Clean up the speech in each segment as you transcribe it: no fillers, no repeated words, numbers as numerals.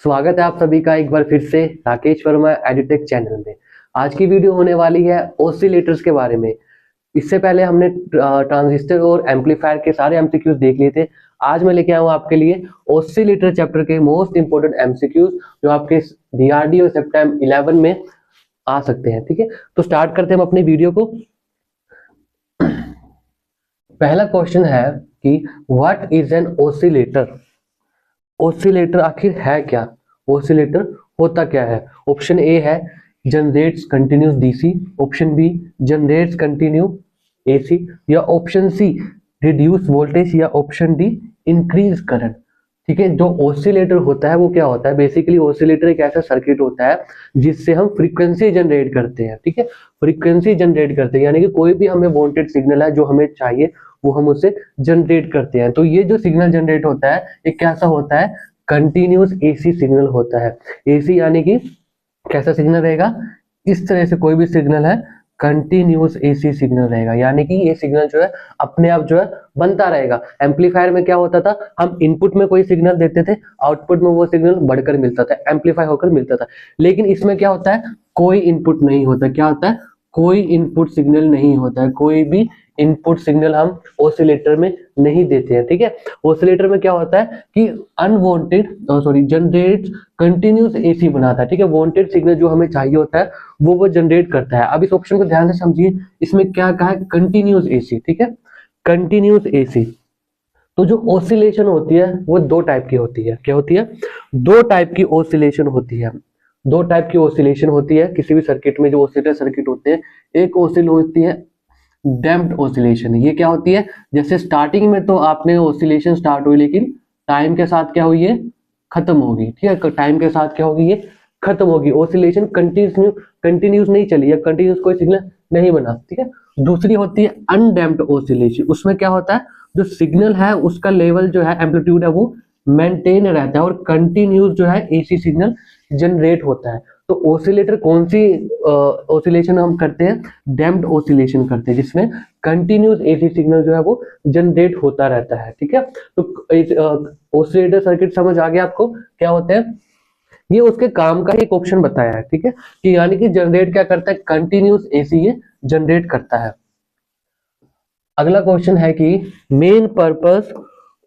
स्वागत है आप सभी का एक बार फिर से राकेश वर्मा एडुटेक चैनल में। आज की वीडियो होने वाली है ऑसिलेटर्स के बारे में। इससे पहले हमने ट्रांजिस्टर और एम्पलीफायर के सारे एमसीक्यूज देख लिए थे। आज मैं लेके आया हूँ आपके लिए ऑसिलेटर चैप्टर के मोस्ट इंपोर्टेंट एमसीक्यूज जो आपके डीआरडीओ सेप्टेम 11 में आ सकते हैं। ठीक है, तो स्टार्ट करते हैं हम अपनी वीडियो को। पहला क्वेश्चन है कि what is an oscillator. Oscillator आखिर है क्या, ऑसिलेटर होता क्या है। ऑप्शन ए है generates continuous DC, option B generates continue AC, या ऑप्शन सी रिड्यूस वोल्टेज, या ऑप्शन डी इंक्रीज करंट। ठीक है, जो ऑसिलेटर होता है वो क्या होता है, बेसिकली ऑसिलेटर एक ऐसा सर्किट होता है जिससे हम फ्रीक्वेंसी जनरेट करते हैं। ठीक है, फ्रीक्वेंसी जनरेट करते हैं, यानी कि कोई भी हमें वांटेड सिग्नल है जो हमें चाहिए वो हम उसे जनरेट करते हैं। तो ये जो सिग्नल जनरेट होता है ये कैसा होता है, कंटिन्यूस एसी सिग्नल होता है। एसी यानी कि कैसा सिग्नल रहेगा, इस तरह से कोई भी सिग्नल है कंटिन्यूस एसी सिग्नल रहेगा, यानी कि ये सिग्नल जो है अपने आप जो है बनता रहेगा। एम्पलीफायर में क्या होता था, हम इनपुट में कोई सिग्नल देते थे, आउटपुट में वो सिग्नल बढ़कर मिलता था, एम्पलीफाई होकर मिलता था। लेकिन इसमें क्या होता है, कोई इनपुट नहीं होता। क्या होता है, कोई इनपुट सिग्नल नहीं होता है, कोई भी इनपुट सिग्नल हम ऑसिलेटर में नहीं देते हैं। ठीक है, ऑसिलेटर में क्या होता है कि जनरेट कंटिन्यूस एसी बनाता है। ठीक है, वांटेड सिग्नल जो हमें चाहिए होता है वो जनरेट करता है। अब इस ऑप्शन को ध्यान से समझिए, इसमें क्या कहा है, कंटिन्यूस एसी। ठीक है, कंटिन्यूस एसी। तो जो ऑसिलेशन होती है वो दो टाइप की होती है। क्या होती है, दो टाइप की ऑसिलेशन होती है। दो टाइप की ऑसिलेशन होती है किसी भी सर्किट में, जो ऑसिलेटर सर्किट होते हैं। एक ऑसिल होती है डैम्प्ड ऑसिलेशन। ये क्या होती है, जैसे स्टार्टिंग में तो आपने ऑसिलेशन स्टार्ट हुई, लेकिन टाइम के साथ क्या हुई है, खत्म होगी। ठीक है, टाइम के साथ क्या होगी, ये खत्म होगी। ऑसिलेशन कंटिन्यूस नहीं चली या कंटिन्यूस कोई सिग्नल नहीं बना। ठीक है, दूसरी होती है अनडैम्प्ड ऑसिलेशन। उसमें क्या होता है, जो सिग्नल है उसका लेवल जो है, एम्पलीट्यूड है, वो मेंटेन रहता है और कंटिन्यूस जो है एसी सिग्नल जनरेट होता है। तो ऑसिलेटर कौन सी ऑसिलेशन हम करते हैं, डैम्प्ड ऑसिलेशन करते हैं, जिसमें कंटिन्यूस एसी सिग्नल जो है वो जनरेट होता रहता है। ठीक है, तो ऑसिलेटर सर्किट समझ आ गया आपको क्या होते हैं। ये उसके काम का एक ऑप्शन बताया है। ठीक है, कि यानी कि जनरेट क्या करता है, कंटिन्यूस एसी ये जनरेट करता है। अगला क्वेश्चन है कि main purpose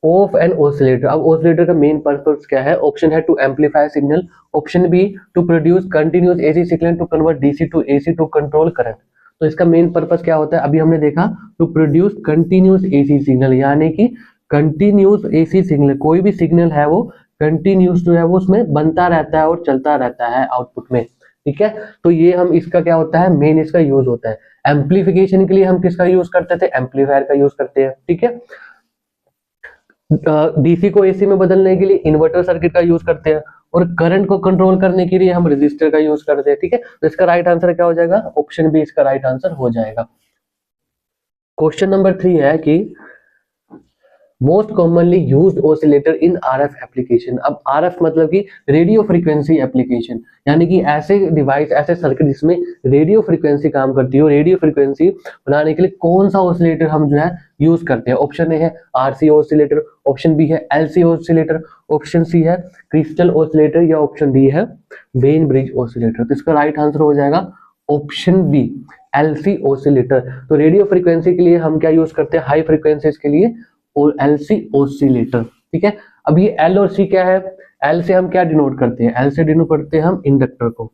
of an oscillator. अब ऑसिलेटर का मेन पर्पस क्या है, ऑप्शन है to amplify signal, option B to produce continuous AC signal to convert DC to AC to control current. तो इसका मेन पर्पस क्या होता है, अभी हमने देखा, to produce continuous AC signal, यानी कि कंटिन्यूस एसी सिग्नल, कोई भी सिग्नल है वो कंटिन्यूस जो है वो उसमें बनता रहता है और चलता रहता है आउटपुट में। ठीक है, तो ये हम इसका क्या होता है, मेन इसका यूज होता है। एम्पलीफिकेशन के लिए हम किसका यूज करते थे, एम्पलीफायर का यूज करते हैं। ठीक है, डीसी को एसी में बदलने के लिए इन्वर्टर सर्किट का यूज करते हैं, और करंट को कंट्रोल करने के लिए हम रेजिस्टर का यूज करते हैं। ठीक है, तो इसका राइट आंसर क्या हो जाएगा, ऑप्शन बी इसका राइट आंसर हो जाएगा। क्वेश्चन नंबर 3 है कि मोस्ट कॉमनली यूज्ड ऑसिलेटर इन आरएफ एप्लीकेशन। अब आरएफ मतलब कि रेडियो फ्रीक्वेंसी एप्लीकेशन, यानी कि ऐसे डिवाइस, ऐसे सर्किट जिसमें रेडियो फ्रीक्वेंसी काम करती हो। रेडियो फ्रीक्वेंसी बनाने के लिए कौन सा ऑसिलेटर हम जो है यूज करते हैं। ऑप्शन ए है आरसी ऑसिलेटर, ऑप्शन बी है एलसी ऑसिलेटर, ऑप्शन सी है क्रिस्टल ऑसिलेटर, या ऑप्शन डी है वेन ब्रिज ऑसिलेटर। तो इसका राइट आंसर हो जाएगा ऑप्शन बी एलसी ऑसिलेटर। तो रेडियो फ्रीक्वेंसी के लिए हम क्या यूज करते हैं, हाई फ्रीक्वेंसीज के लिए और एलसी ऑसिलेटर। ठीक है, अब ये एल और सी क्या है, एल से हम क्या डिनोट करते हैं, एल से डिनोट करते हैं हम इंडक्टर को,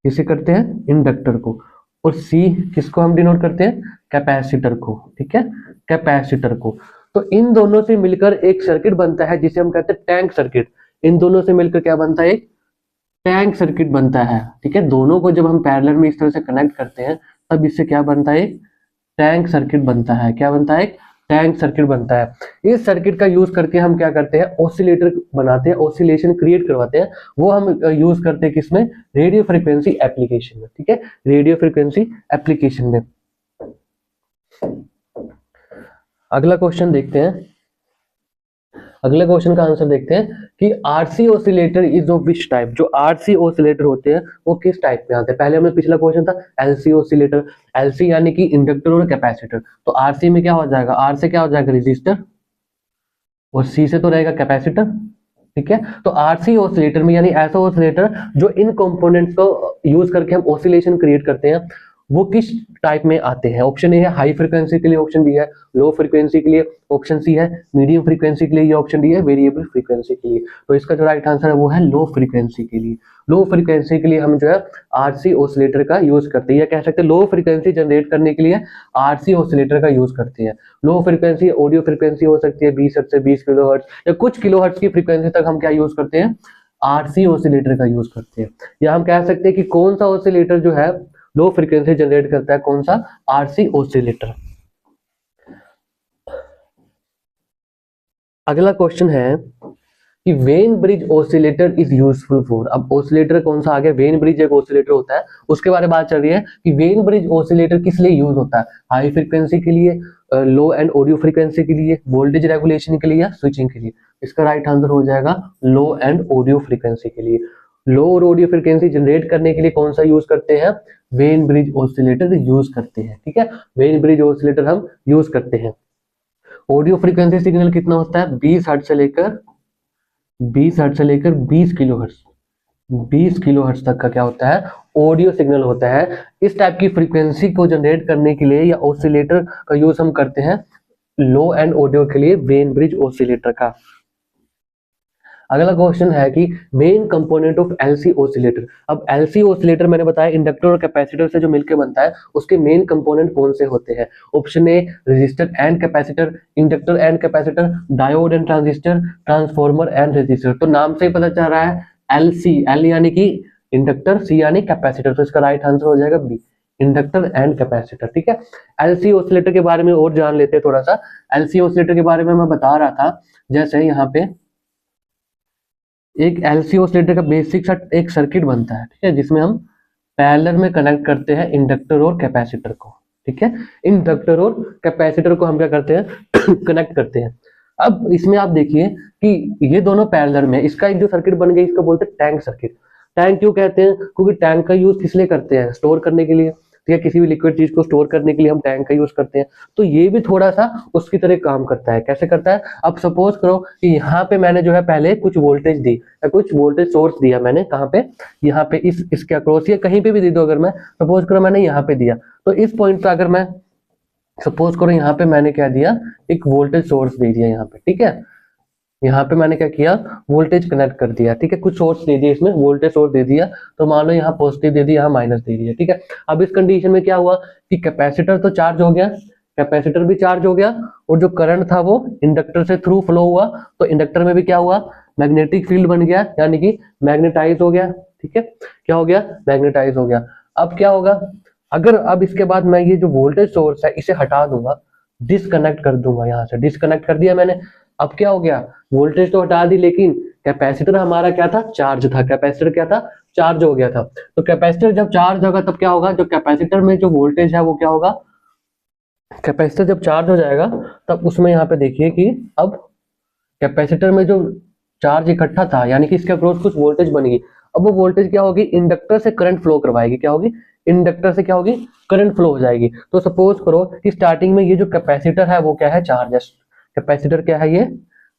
किसे करते हैं, इंडक्टर को, और सी किसको हम डिनोट करते हैं, कैपेसिटर को। ठीक है, कैपेसिटर को। तो इन दोनों से मिलकर एक सर्किट बनता है जिसे हम कहते हैं टैंक सर्किट। इन दोनों से मिलकर क्या बनता है, एक टैंक सर्किट बनता है। ठीक है, दोनों को जब हम पैरेलल में इस तरह से कनेक्ट करते हैं तब इससे क्या बनता है, एक टैंक सर्किट बनता है। क्या बनता है, एक टैंक सर्किट बनता है। इस सर्किट का यूज करके हम क्या करते हैं, ऑसिलेटर बनाते हैं, ऑसिलेशन क्रिएट करवाते हैं। वो हम यूज करते हैं किसमें, रेडियो फ्रीक्वेंसी एप्लीकेशन में। ठीक है, रेडियो फ्रीक्वेंसी एप्लीकेशन में। अगला क्वेश्चन देखते हैं, अगले क्वेश्चन का आंसर देखते हैं कि RC oscillator is of which type. जो आरसी ऑसिलेटर होते हैं वो किस टाइप में आते हैं। पहले हमने पिछला क्वेश्चन था एलसी ऑसिलेटर, एलसी यानी कि इंडक्टर और कैपेसिटर। तो आरसी में क्या हो जाएगा, आर से क्या हो जाएगा रेजिस्टर, और सी से तो रहेगा कैपेसिटर। ठीक है। तो आरसी ऑसिलेटर में यानी ऐसा ऑसिलेटर जो इन कंपोनेंट्स को यूज करके हम ऑसिलेशन क्रिएट करते हैं, वो किस टाइप में आते हैं? ऑप्शन ए है हाई फ्रीक्वेंसी के लिए, ऑप्शन बी है लो फ्रीक्वेंसी के लिए, ऑप्शन सी है मीडियम फ्रीक्वेंसी के लिए, ये ऑप्शन डी है वेरिएबल फ्रीक्वेंसी के लिए। तो इसका जो राइट आंसर है वो है लो फ्रीक्वेंसी के लिए। लो फ्रीक्वेंसी के लिए हम जो है आरसी ऑसिलेटर का यूज करते हैं, या कह सकते हैं लो फ्रीक्वेंसी जनरेट करने के लिए आरसी ऑसिलेटर का यूज करते हैं। लो फ्रीक्वेंसी ऑडियो फ्रीक्वेंसी हो सकती है 20 हर्ट्ज से 20 किलोहर्ट्ज, या कुछ किलोहर्ट्ज की फ्रीक्वेंसी तक हम क्या यूज करते हैं? आरसी ऑसिलेटर का यूज करते हैं। या हम कह सकते हैं कि कौन सा ऑसिलेटर जो है लो फ्रीक्वेंसी जनरेट करता है, कौन सा? RC oscillator. अगला क्वेश्चन है कि when bridge oscillator is useful for. अब ऑसिलेटर कौन सा आ गया? वेन ब्रिज एक ऑसिलेटर होता है, उसके बारे में बात चल रही है कि वेन ब्रिज ऑसिलेटर किस लिए यूज होता है? हाई फ्रीक्वेंसी के लिए, लो एंड ऑडियो फ्रीक्वेंसी के लिए, वोल्टेज रेगुलेशन के लिए, या स्विचिंग के लिए? इसका राइट आंसर हो जाएगा लो एंड ऑडियो फ्रीक्वेंसी के लिए। लो और ऑडियो फ्रीक्वेंसी जनरेट करने के लिए कौन सा यूज करते हैं? वेन ब्रिज ऑसिलेटर यूज करते हैं। ठीक है, वेन ब्रिज ऑसिलेटर हम यूज करते हैं। ऑडियो फ्रीक्वेंसी सिग्नल कितना होता है? 20 हर्ट्ज से लेकर 20 किलोहर्ट्ज, 20 किलोहर्ट्ज तक का क्या होता है? ऑडियो सिग्नल होता है। इस टाइप की फ्रीक्वेंसी को जनरेट करने के लिए या ऑसिलेटर का यूज हम करते हैं लो एंड ऑडियो के लिए वेन ब्रिज ऑसिलेटर का। अगला क्वेश्चन है कि main component of LC oscillator. अब एलसी ऑसिलेटर मैंने बताया इंडक्टर और कैपेसिटर से जो मिलकर बनता है, उसके मेन कंपोनेंट कौन से होते हैं? Option A resistor and capacitor, inductor and capacitor, diode and transistor, transformer and resistor. तो नाम से ही पता चल रहा है एलसी, एल यानी कि इंडक्टर, सी यानी कैपेसिटर। तो इसका राइट आंसर हो जाएगा बी, इंडक्टर एंड कैपेसिटर। ठीक है, एलसी ऑसिलेटर के बारे में और जान लेते हैं थोड़ा सा। एलसी ऑसिलेटर के बारे में मैं बता रहा था, जैसे यहाँ पे एक एलसी ऑसिलेटर का बेसिक सा एक सर्किट बनता है, ठीक है, जिसमें हम पैरेलल में कनेक्ट करते हैं इंडक्टर और कैपेसिटर को। ठीक है, इंडक्टर और कैपेसिटर को हम क्या करते हैं? कनेक्ट करते हैं। अब इसमें आप देखिए कि ये दोनों पैरेलल में, इसका एक जो सर्किट बन गया इसको बोलते हैं टैंक सर्किट। टैंक क्यों कहते हैं? क्योंकि टैंक का यूज किस लिए करते हैं? स्टोर करने के लिए। ठीक है, किसी भी लिक्विड चीज को स्टोर करने के लिए हम टैंक का यूज करते हैं। तो ये भी थोड़ा सा उसकी तरह काम करता है। कैसे करता है? अब सपोज करो कि यहाँ पे मैंने जो है पहले कुछ वोल्टेज दी, कुछ वोल्टेज सोर्स दिया मैंने, कहाँ पे? यहाँ पे इसके अक्रॉस, या कहीं पे भी दे दो। अगर मैं सपोज करो मैंने यहाँ पे दिया, तो इस पॉइंट पे अगर मैं सपोज करो यहाँ पे मैंने क्या दिया? एक वोल्टेज सोर्स दे दिया यहाँ पे। ठीक है, यहाँ पे मैंने क्या किया? वोल्टेज कनेक्ट कर दिया। ठीक है, कुछ सोर्स दे दिया, इसमें वोल्टेज सोर्स दे दिया। तो मान लो यहाँ पॉजिटिव दे दिया, यहाँ माइनस दे दिया। ठीक है, अब इस कंडीशन में क्या हुआ कि कैपेसिटर तो चार्ज हो गया, कैपेसिटर भी चार्ज हो गया, और जो करंट था वो इंडक्टर से थ्रू फ्लो हुआ। तो इंडक्टर में भी क्या हुआ? मैग्नेटिक फील्ड बन गया, यानी कि मैग्नेटाइज हो गया। ठीक है, क्या हो गया? मैग्नेटाइज हो गया। अब क्या होगा? अगर अब इसके बाद मैं ये जो वोल्टेज सोर्स है इसे हटा दूंगा, डिसकनेक्ट कर दूंगा, यहाँ से डिसकनेक्ट कर दिया मैंने। अब क्या हो गया? वोल्टेज तो हटा दी, लेकिन कैपेसिटर हमारा क्या था? चार्ज था। कैपेसिटर क्या था? चार्ज हो गया था। तो कैपेसिटर जब चार्ज होगा तब क्या होगा? जो कैपेसिटर में जो वोल्टेज है वो क्या होगा? कैपेसिटर जब चार्ज हो जाएगा तब उसमें यहाँ पे देखिए कि अब कैपेसिटर में जो चार्ज इकट्ठा था, यानी कि इसके अक्रॉस कुछ वोल्टेज बनेगी। अब वो वोल्टेज क्या होगी? इंडक्टर से करंट फ्लो करवाएगी। क्या होगी? इंडक्टर से क्या होगी? करंट फ्लो हो जाएगी। तो सपोज करो कि स्टार्टिंग में ये जो कैपेसिटर है वो क्या है? चार्ज है। कैपेसिटर क्या है? ये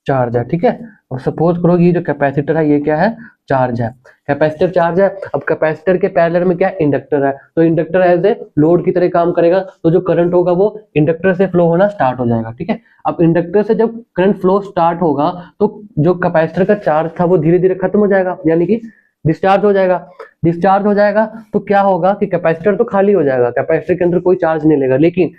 चार्ज है। ठीक है, और सपोज करो ये जो कैपेसिटर है ये क्या है? चार्ज है। कैपेसिटर चार्ज है। अब कैपेसिटर के पैरेलल में क्या? इंडक्टर है। तो इंडक्टर एज ए लोड की तरह काम करेगा, तो जो करंट होगा वो इंडक्टर से फ्लो होना स्टार्ट हो जाएगा। ठीक है, अब इंडक्टर से जब करंट फ्लो स्टार्ट होगा तो जो कैपेसिटर का चार्ज था वो धीरे धीरे खत्म हो जाएगा, यानी कि डिस्चार्ज हो जाएगा। डिस्चार्ज हो जाएगा तो क्या होगा कि कैपेसिटर तो खाली हो जाएगा, कैपेसिटर के अंदर कोई चार्ज नहीं लेगा। लेकिन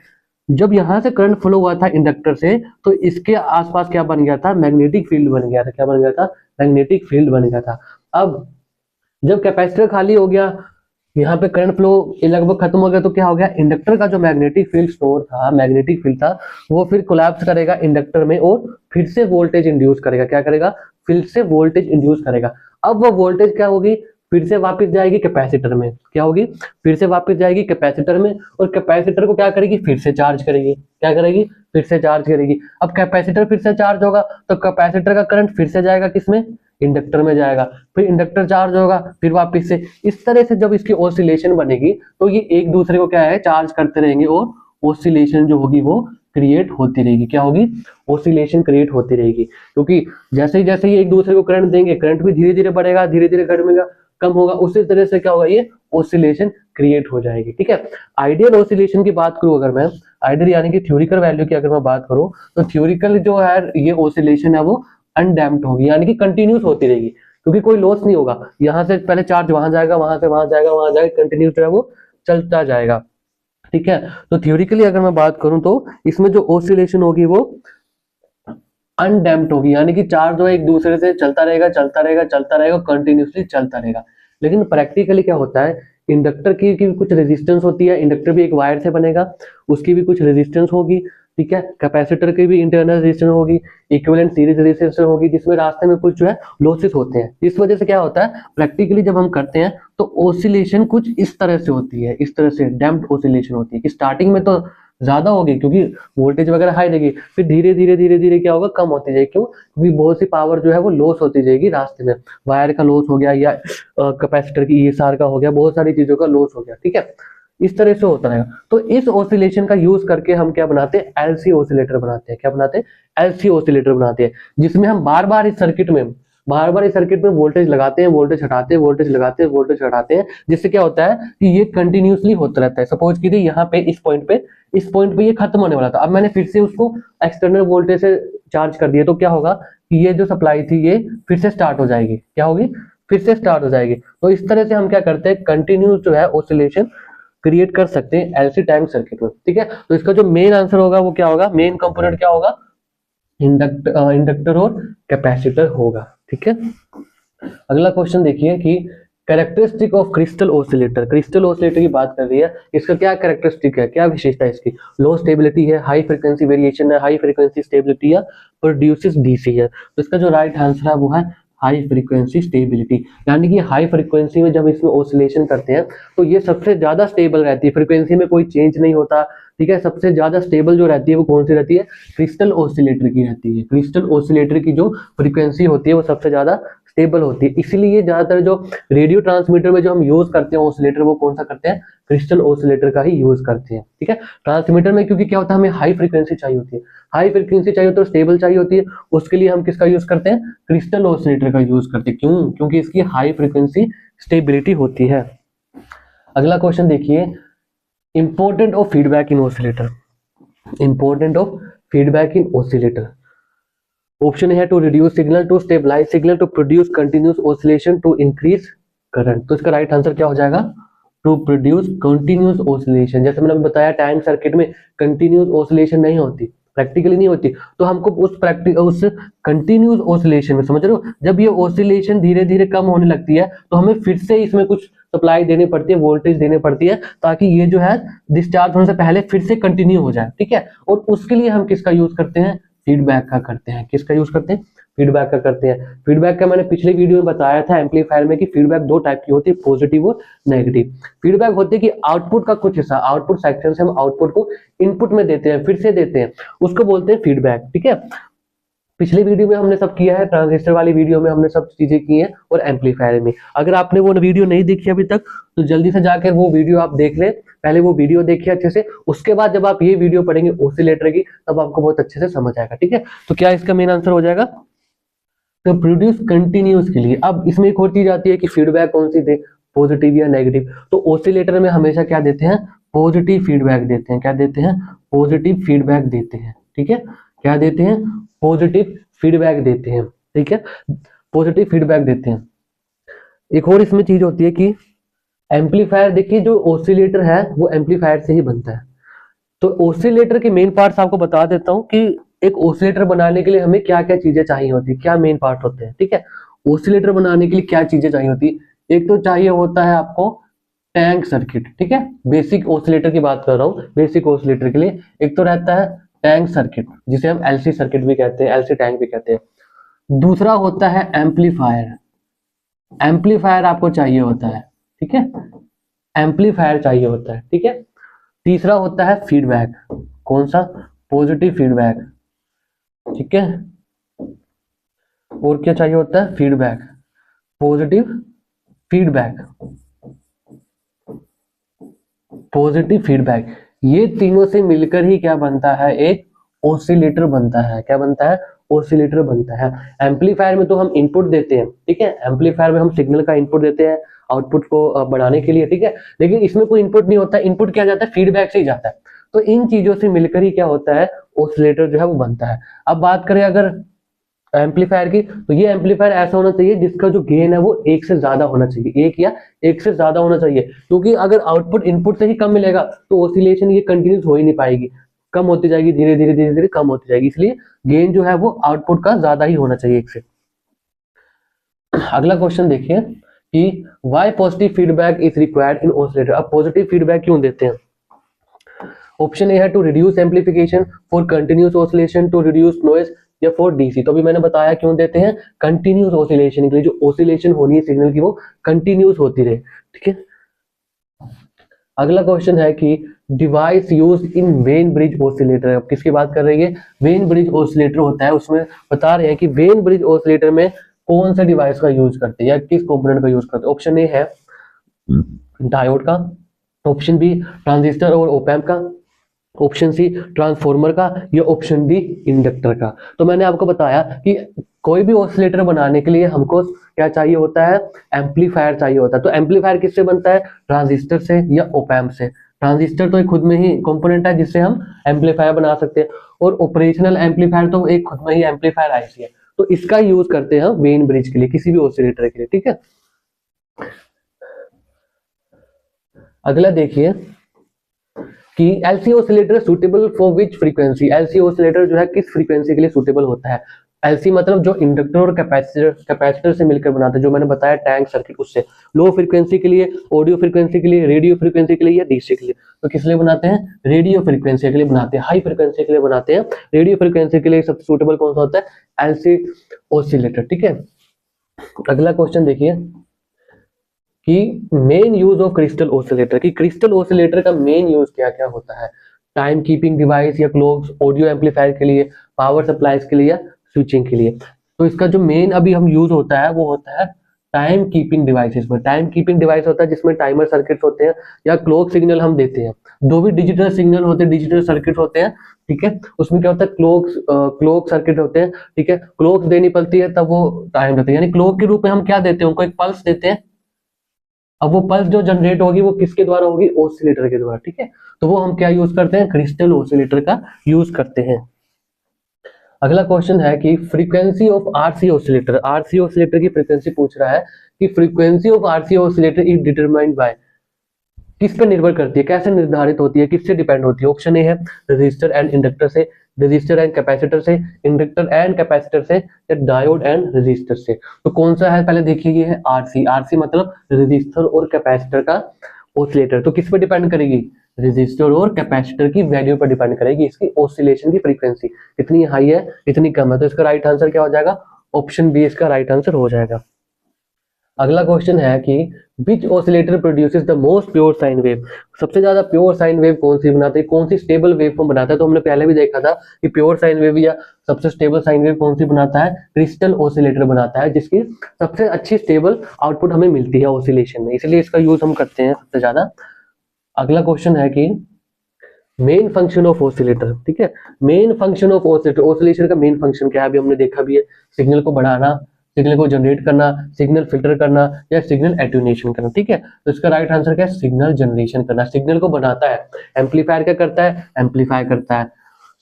जब यहां से करंट फ्लो हुआ था इंडक्टर से, तो इसके आसपास क्या बन गया था? मैग्नेटिक फील्ड बन गया था। क्या बन गया था? मैग्नेटिक फील्ड बन गया था। अब जब कैपेसिटर खाली हो गया, यहाँ पे करंट फ्लो लगभग खत्म हो गया, तो क्या हो गया? इंडक्टर का जो मैग्नेटिक फील्ड स्टोर था, मैग्नेटिक फील्ड था, वो फिर कोलैप्स करेगा इंडक्टर में और फिर से वोल्टेज इंड्यूस करेगा। क्या करेगा? फिर से वोल्टेज इंड्यूस करेगा। अब वो वोल्टेज क्या होगी? फिर से वापस जाएगी कैपेसिटर में। क्या होगी? फिर से वापस जाएगी कैपेसिटर में, और कैपेसिटर को क्या करेगी? फिर से चार्ज करेगी। क्या करेगी? फिर से चार्ज करेगी। अब कैपेसिटर फिर से चार्ज होगा तो कैपेसिटर का करंट फिर से जाएगा किसमें? इंडक्टर में जाएगा। फिर इंडक्टर चार्ज होगा, फिर वापस से। इस तरह से जब इसकी ऑसिलेशन बनेगी तो ये एक दूसरे को क्या है? चार्ज करते रहेंगे और ऑसिलेशन जो होगी वो क्रिएट होती रहेगी। क्या होगी? ऑसिलेशन क्रिएट होती रहेगी, क्योंकि जैसे ही ये एक दूसरे को करंट देंगे, करंट भी धीरे धीरे बढ़ेगा, धीरे धीरे घटेगा, कम होगा, उसी तरह से क्या होगा, ये ऑसिलेशन क्रिएट हो जाएगी। ठीक है, आइडियल ऑसिलेशन की बात करूं अगर मैं, आइडियल यानी कि थ्योरिकल वैल्यू की अगर मैं बात करूं, तो थ्योरिकल जो है ये ऑसिलेशन है वो अनडैम्प्ड होगी, यानी कि कंटिन्यूस होती रहेगी, क्योंकि कोई लॉस नहीं होगा। यहाँ से पहले चार्ज वहां जाएगा, वहां से वहां जाएगा, वहां जाएगा, कंटिन्यूस जो है वो चलता जाएगा। ठीक है, तो थ्योरिकली अगर मैं बात करूं तो इसमें जो ऑसिलेशन होगी वो अनडैम्प्ड होगी, यानी कि चार्ज जो है एक दूसरे से चलता रहेगा, चलता रहेगा, चलता रहेगा, कंटिन्यूसली चलता रहेगा। लेकिन प्रैक्टिकली क्या होता है, इंडक्टर की कुछ रेजिस्टेंस होती है, इंडक्टर भी एक वायर से बनेगा, उसकी भी कुछ रेजिस्टेंस होगी। ठीक है, कैपेसिटर की भी इंटरनल रेजिस्टेंस होगी, इक्विवेलेंट सीरीज रेजिस्टेंस होगी, जिसमें रास्ते में कुछ जो है लॉसेस होते हैं। इस वजह से क्या होता है, प्रैक्टिकली जब हम करते हैं तो ऑसिलेशन कुछ इस तरह से होती है, इस तरह से डैम्प्ड ऑसिलेशन होती है कि स्टार्टिंग में तो ज्यादा होगी क्योंकि वोल्टेज वगैरह हाई रहेगी, फिर धीरे धीरे धीरे धीरे क्या होगा, कम होती जाएगी। क्यों? क्योंकि बहुत सी पावर जो है वो लॉस होती जाएगी रास्ते में, वायर का लॉस हो गया या कैपेसिटर की ईएसआर का हो गया, बहुत सारी चीजों का लॉस हो गया। ठीक है, इस तरह से होता रहेगा। तो इस ऑसिलेशन का यूज करके हम क्या बनाते हैं, एलसी ऑसिलेटर बनाते हैं। क्या बनाते हैं? एलसी ऑसिलेटर बनाते हैं, जिसमें हम बार बार इस सर्किट में वोल्टेज लगाते हैं, वोल्टेज हटाते हैं, वोल्टेज लगाते हैं, वोल्टेज हटाते हैं, जिससे क्या होता है कि ये कंटिन्यूसली होता रहता है। सपोज कीजिए यहाँ पे इस पॉइंट पे ये खत्म होने वाला था, अब मैंने फिर से उसको एक्सटर्नल वोल्टेज से चार्ज कर दिया, तो क्या होगा कि ये जो सप्लाई थी ये फिर से स्टार्ट हो जाएगी। क्या होगी? फिर से स्टार्ट हो जाएगी। तो इस तरह से हम क्या करते हैं, कंटिन्यूस जो है ऑसिलेशन क्रिएट कर सकते हैं एलसी टैंक सर्किट में। ठीक है, तो इसका जो मेन आंसर होगा वो क्या होगा, मेन कंपोनेंट क्या होगा, इंडक्टर और कैपेसिटर होगा। ठीक है, अगला क्वेश्चन देखिए कि characteristic of crystal oscillator, crystal oscillator की बात कर रही है, इसका क्या कैरेक्टरिस्टिक है, क्या विशेषता है इसकी, लो स्टेबिलिटी है, हाई फ्रीक्वेंसी वेरिएशन है, हाई फ्रीक्वेंसी स्टेबिलिटी है, प्रोड्यूसेस डीसी है। तो इसका जो राइट आंसर है वो है हाई फ्रीक्वेंसी स्टेबिलिटी, यानी कि हाई फ्रीक्वेंसी में जब इसमें ऑसिलेशन करते हैं तो ये सबसे ज्यादा स्टेबल रहती है, फ्रीक्वेंसी में कोई चेंज नहीं होता। ठीक है, सबसे ज्यादा स्टेबल जो रहती है वो कौन सी रहती है, क्रिस्टल ऑसिलेटर की रहती है। क्रिस्टल ऑसिलेटर की जो फ्रीक्वेंसी होती है वो सबसे ज्यादा स्टेबल होती है, इसीलिए ज्यादातर जो रेडियो ट्रांसमीटर में जो हम यूज करते हैं ऑसिलेटर, वो कौन सा करते हैं, क्रिस्टल ऑसिलेटर का ही यूज करते हैं। ठीक है, ट्रांसमीटर में क्योंकि क्या होता है, हमें हाई फ्रीक्वेंसी चाहिए होती है, हाई फ्रीक्वेंसी चाहिए होती है, स्टेबल चाहिए होती है, उसके लिए हम किसका यूज करते हैं, क्रिस्टल ऑसिलेटर का यूज करते हैं। क्यों? क्योंकि इसकी हाई फ्रीक्वेंसी स्टेबिलिटी होती है। अगला क्वेश्चन देखिए, important of feedback in oscillator, important of feedback in oscillator. Option है to reduce signal, to stabilize signal, to produce continuous oscillation, to increase current. तो इसका राइट आंसर क्या हो जाएगा, टू प्रोड्यूस कंटिन्यूस ऑसिलेशन। जैसे मैंने बताया टैंक सर्किट में कंटिन्यूस ऑसिलेशन नहीं होती, प्रैक्टिकली नहीं होती, तो हमको उस कंटिन्यूस ऑसिलेशन में, समझ रहे हो, जब ये ऑसिलेशन धीरे धीरे कम होने लगती है तो हमें फिर से इसमें कुछ सप्लाई देनी पड़ती है, वोल्टेज देनी पड़ती है, ताकि ये जो है डिस्चार्ज होने से पहले फिर से कंटिन्यू हो जाए। ठीक है, और उसके लिए हम किसका यूज करते हैं, फीडबैक का करते हैं। किसका यूज करते हैं, फीडबैक का करते हैं। फीडबैक का मैंने पिछले वीडियो में बताया था एम्पलीफायर में कि फीडबैक दो टाइप की होती है, पॉजिटिव और नेगेटिव। फीडबैक होती है कि आउटपुट का कुछ हिस्सा, आउटपुट सेक्शन से हम आउटपुट को इनपुट में देते हैं, फिर से देते हैं, उसको बोलते हैं फीडबैक। ठीक है, पिछले वीडियो में हमने सब किया है, ट्रांजिस्टर वाली वीडियो में हमने सब चीजें की हैं, और एम्पलीफायर में। अगर आपने वो वीडियो नहीं देखी अभी तक तो जल्दी से जाकर वो वीडियो आप देख लें, पहले वो वीडियो देखिए अच्छे से, उसके बाद जब आप ये वीडियो पढ़ेंगे ऑसिलेटर की तब आपको बहुत अच्छे से समझ आएगा। ठीक है, तो क्या इसका मेन आंसर हो जाएगा, तो प्रोड्यूस कंटिन्यूस के लिए। अब इसमें एक और चीज आती है कि फीडबैक कौन सी दे, पॉजिटिव या नेगेटिव। तो ऑसिलेटर में हमेशा क्या देते हैं, पॉजिटिव फीडबैक देते हैं। क्या देते हैं, पॉजिटिव फीडबैक देते हैं। ठीक है, क्या देते हैं, पॉजिटिव फीडबैक देते हैं। ठीक है, पॉजिटिव फीडबैक देते हैं। एक और इसमें चीज होती है कि एम्पलीफायर, देखिए जो ऑसिलेटर है वो एम्पलीफायर से ही बनता है। तो ऑसिलेटर के मेन पार्ट्स आपको बता देता हूं कि एक ऑसिलेटर बनाने के लिए हमें क्या क्या चीजें चाहिए होती है, क्या मेन पार्ट होते हैं। ठीक है, ऑसिलेटर बनाने के लिए क्या चीजें चाहिए होती है, एक तो चाहिए होता है आपको टैंक सर्किट। ठीक है, बेसिक ऑसिलेटर की बात कर रहा हूँ, बेसिक ऑसिलेटर के लिए एक तो रहता है टैंक सर्किट, जिसे हम एलसी सर्किट भी कहते हैं, एलसी टैंक भी कहते हैं। दूसरा होता है एम्पलीफायर, एम्पलीफायर आपको चाहिए होता है। ठीक है, एम्पलीफायर चाहिए होता है। ठीक है, तीसरा होता है फीडबैक, कौन सा, पॉजिटिव फीडबैक। ठीक है, और क्या चाहिए होता है, feedback, positive feedback, positive feedback. ये तीनों से मिलकर ही क्या बनता है, एक ऑसिलेटर बनता है। क्या बनता है, ऑसिलेटर बनता है। एम्पलीफायर में तो हम इनपुट देते हैं, ठीक है, एम्पलीफायर में हम सिग्नल का इनपुट देते हैं आउटपुट को बढ़ाने के लिए, ठीक है, लेकिन इसमें कोई इनपुट नहीं होता, इनपुट क्या जाता है, फीडबैक से ही जाता है। तो इन चीजों से मिलकर ही क्या होता है, ऑसिलेटर जो है वो बनता है। अब बात करें अगर एम्पलीफायर की, तो ये एम्पलीफायर ऐसा होना चाहिए जिसका जो गेन है वो एक से ज्यादा होना चाहिए, एक या एक से ज्यादा होना चाहिए, क्योंकि अगर आउटपुट इनपुट से ही कम मिलेगा तो ऑसिलेशन ये कंटिन्यूस हो ही नहीं पाएगी, कम होती जाएगी, धीरे धीरे धीरे धीरे कम होती जाएगी। इसलिए गेन जो है वो आउटपुट का ज्यादा ही होना चाहिए एक से। अगला क्वेश्चन देखिए कि why positive feedback is required in oscillator. अब पॉजिटिव फीडबैक क्यों देते हैं? ऑप्शन ए है to reduce amplification, for continuous oscillation, to reduce noise, या फॉर डीसी। तो अभी मैंने बताया क्यों देते हैं, कंटिन्यूस ऑसिलेशन के लिए, जो ऑसिलेशन होनी है सिग्नल की वो कंटिन्यूस होती रहे, ठीक है। अगला क्वेश्चन है कि device use in when bridge oscillator. अब किसकी बात कर रही है, वेन ब्रिज ऑसिलेटर होता है, उसमें बता रहे हैं कि वेन ब्रिज ऑसिलेटर में कौन सा डिवाइस का यूज करते हैं या किस कंपोनेंट का यूज करते हैं। ऑप्शन ए है डायोड का, ऑप्शन बी ट्रांजिस्टर और ओपैम्प का, ऑप्शन सी ट्रांसफॉर्मर का, या ऑप्शन डी इंडक्टर का। तो मैंने आपको बताया कि कोई भी ऑसिलेटर बनाने के लिए हमको क्या चाहिए होता है, एम्पलीफायर चाहिए होता है। तो एम्पलीफायर किससे बनता है, ट्रांजिस्टर से या ओपैम्प से। ट्रांजिस्टर तो एक खुद में ही कंपोनेंट है जिससे हम एम्पलीफायर बना सकते हैं, और ऑपरेशनल एम्पलीफायर तो एक खुद में ही एम्पलीफायर आईसी है। तो इसका यूज करते हैं वेन ब्रिज के लिए, किसी भी ऑसिलेटर के लिए, ठीक है। अगला देखिए कि LC oscillator suitable for which frequency. LC oscillator जो है किस फ्रीक्वेंसी के लिए सुटेबल होता है। एलसी मतलब जो इंडक्टर और कैपेसिटर से मिलकर बनाते हैं, जो मैंने बताया टैंक सर्किट, उससे लो फ्रीक्वेंसी के लिए, ऑडियो फ्रीक्वेंसी के लिए, रेडियो फ्रीक्वेंसी के लिए, या डीसी के लिए। तो किस लिए बनाते हैं, रेडियो फ्रीक्वेंसी के लिए बनाते हैं, हाई फ्रीक्वेंसी के लिए बनाते हैं। रेडियो फ्रीक्वेंसी के लिए सबसे सुटेबल कौन सा होता है, एलसी ऑसिलेटर, ठीक है। अगला क्वेश्चन देखिए कि main use of crystal oscillator, कि क्रिस्टल ऑसिलेटर का मेन यूज क्या क्या होता है। टाइम कीपिंग डिवाइस या क्लॉक्स, ऑडियो एम्पलीफायर के लिए, पावर सप्लाईज के लिए, या स्विचिंग के लिए। तो इसका जो मेन अभी हम यूज होता है वो होता है टाइम कीपिंग डिवाइसेस में। टाइम कीपिंग डिवाइस होता है जिसमें टाइमर सर्किट होते हैं या क्लॉक सिग्नल हम देते हैं, दो भी डिजिटल सिग्नल होते हैं, डिजिटल सर्किट होते हैं, ठीक है। उसमें क्या होता है, क्लॉक सर्किट होते हैं, ठीक है। क्लॉक देनी पड़ती है तब वो टाइम रहता है, यानी क्लॉक के रूप में हम क्या देते हैं, उनको एक पल्स देते हैं। अब वो पल्स जो जनरेट होगी वो किसके द्वारा होगी, ऑसिलेटर के द्वारा, ठीक है। तो वो हम क्या यूज करते हैं, क्रिस्टल ऑसिलेटर का यूज करते हैं। अगला क्वेश्चन है कि frequency of RC oscillator. RC oscillator की फ्रीक्वेंसी पूछ रहा है कि frequency of RC oscillator is determined by, किस पे निर्भर करती है, कैसे निर्धारित होती है, किससे डिपेंड होती है। ऑप्शन ए है रजिस्टर एंड इंडक्टर से, रजिस्टर एंड कैपेसिटर से, इंडक्टर एंड कैपेसिटर से, या डायोड एंड रजिस्टर से। तो कौन सा है, पहले देखिए, ये है आरसी। आरसी मतलब रजिस्टर और कैपेसिटर का ऑसिलेटर। तो किस पे डिपेंड करेगी, रजिस्टर और कैपेसिटर की वैल्यू पर डिपेंड करेगी इसकी ऑसिलेशन की फ्रीक्वेंसी, कितनी हाई है कितनी कम है। तो इसका राइट आंसर क्या हो जाएगा, ऑप्शन बी इसका राइट आंसर हो जाएगा। अगला क्वेश्चन है कि which oscillator produces the most pure sine wave. सबसे ज्यादा प्योर साइन वेव कौन सी बनाते हैं, कौन सी स्टेबल वेव फॉर्म बनाता है। तो हमने पहले भी देखा था कि प्योर साइन वेव या सबसे स्टेबल साइन वेव कौन सी बनाता है, क्रिस्टल ऑसिलेटर बनाता है, जिसकी सबसे अच्छी स्टेबल आउटपुट हमें मिलती है ऑसिलेशन में, इसलिए इसका यूज हम करते हैं सबसे ज्यादा। अगला क्वेश्चन है कि मेन फंक्शन ऑफ ऑसिलेटर, ठीक है। Main function of oscillator, oscillation का मेन फंक्शन क्या है, अभी हमने देखा भी है, सिग्नल को बढ़ाना, सिग्नल को जनरेट करना, सिग्नल फिल्टर करना, या सिग्नल एट्यूनेशन करना, ठीक है। तो इसका राइट आंसर क्या है, सिग्नल जनरेशन करना। सिग्नल को बढ़ाता है, एम्पलीफायर क्या करता है, एम्पलीफाई करता है।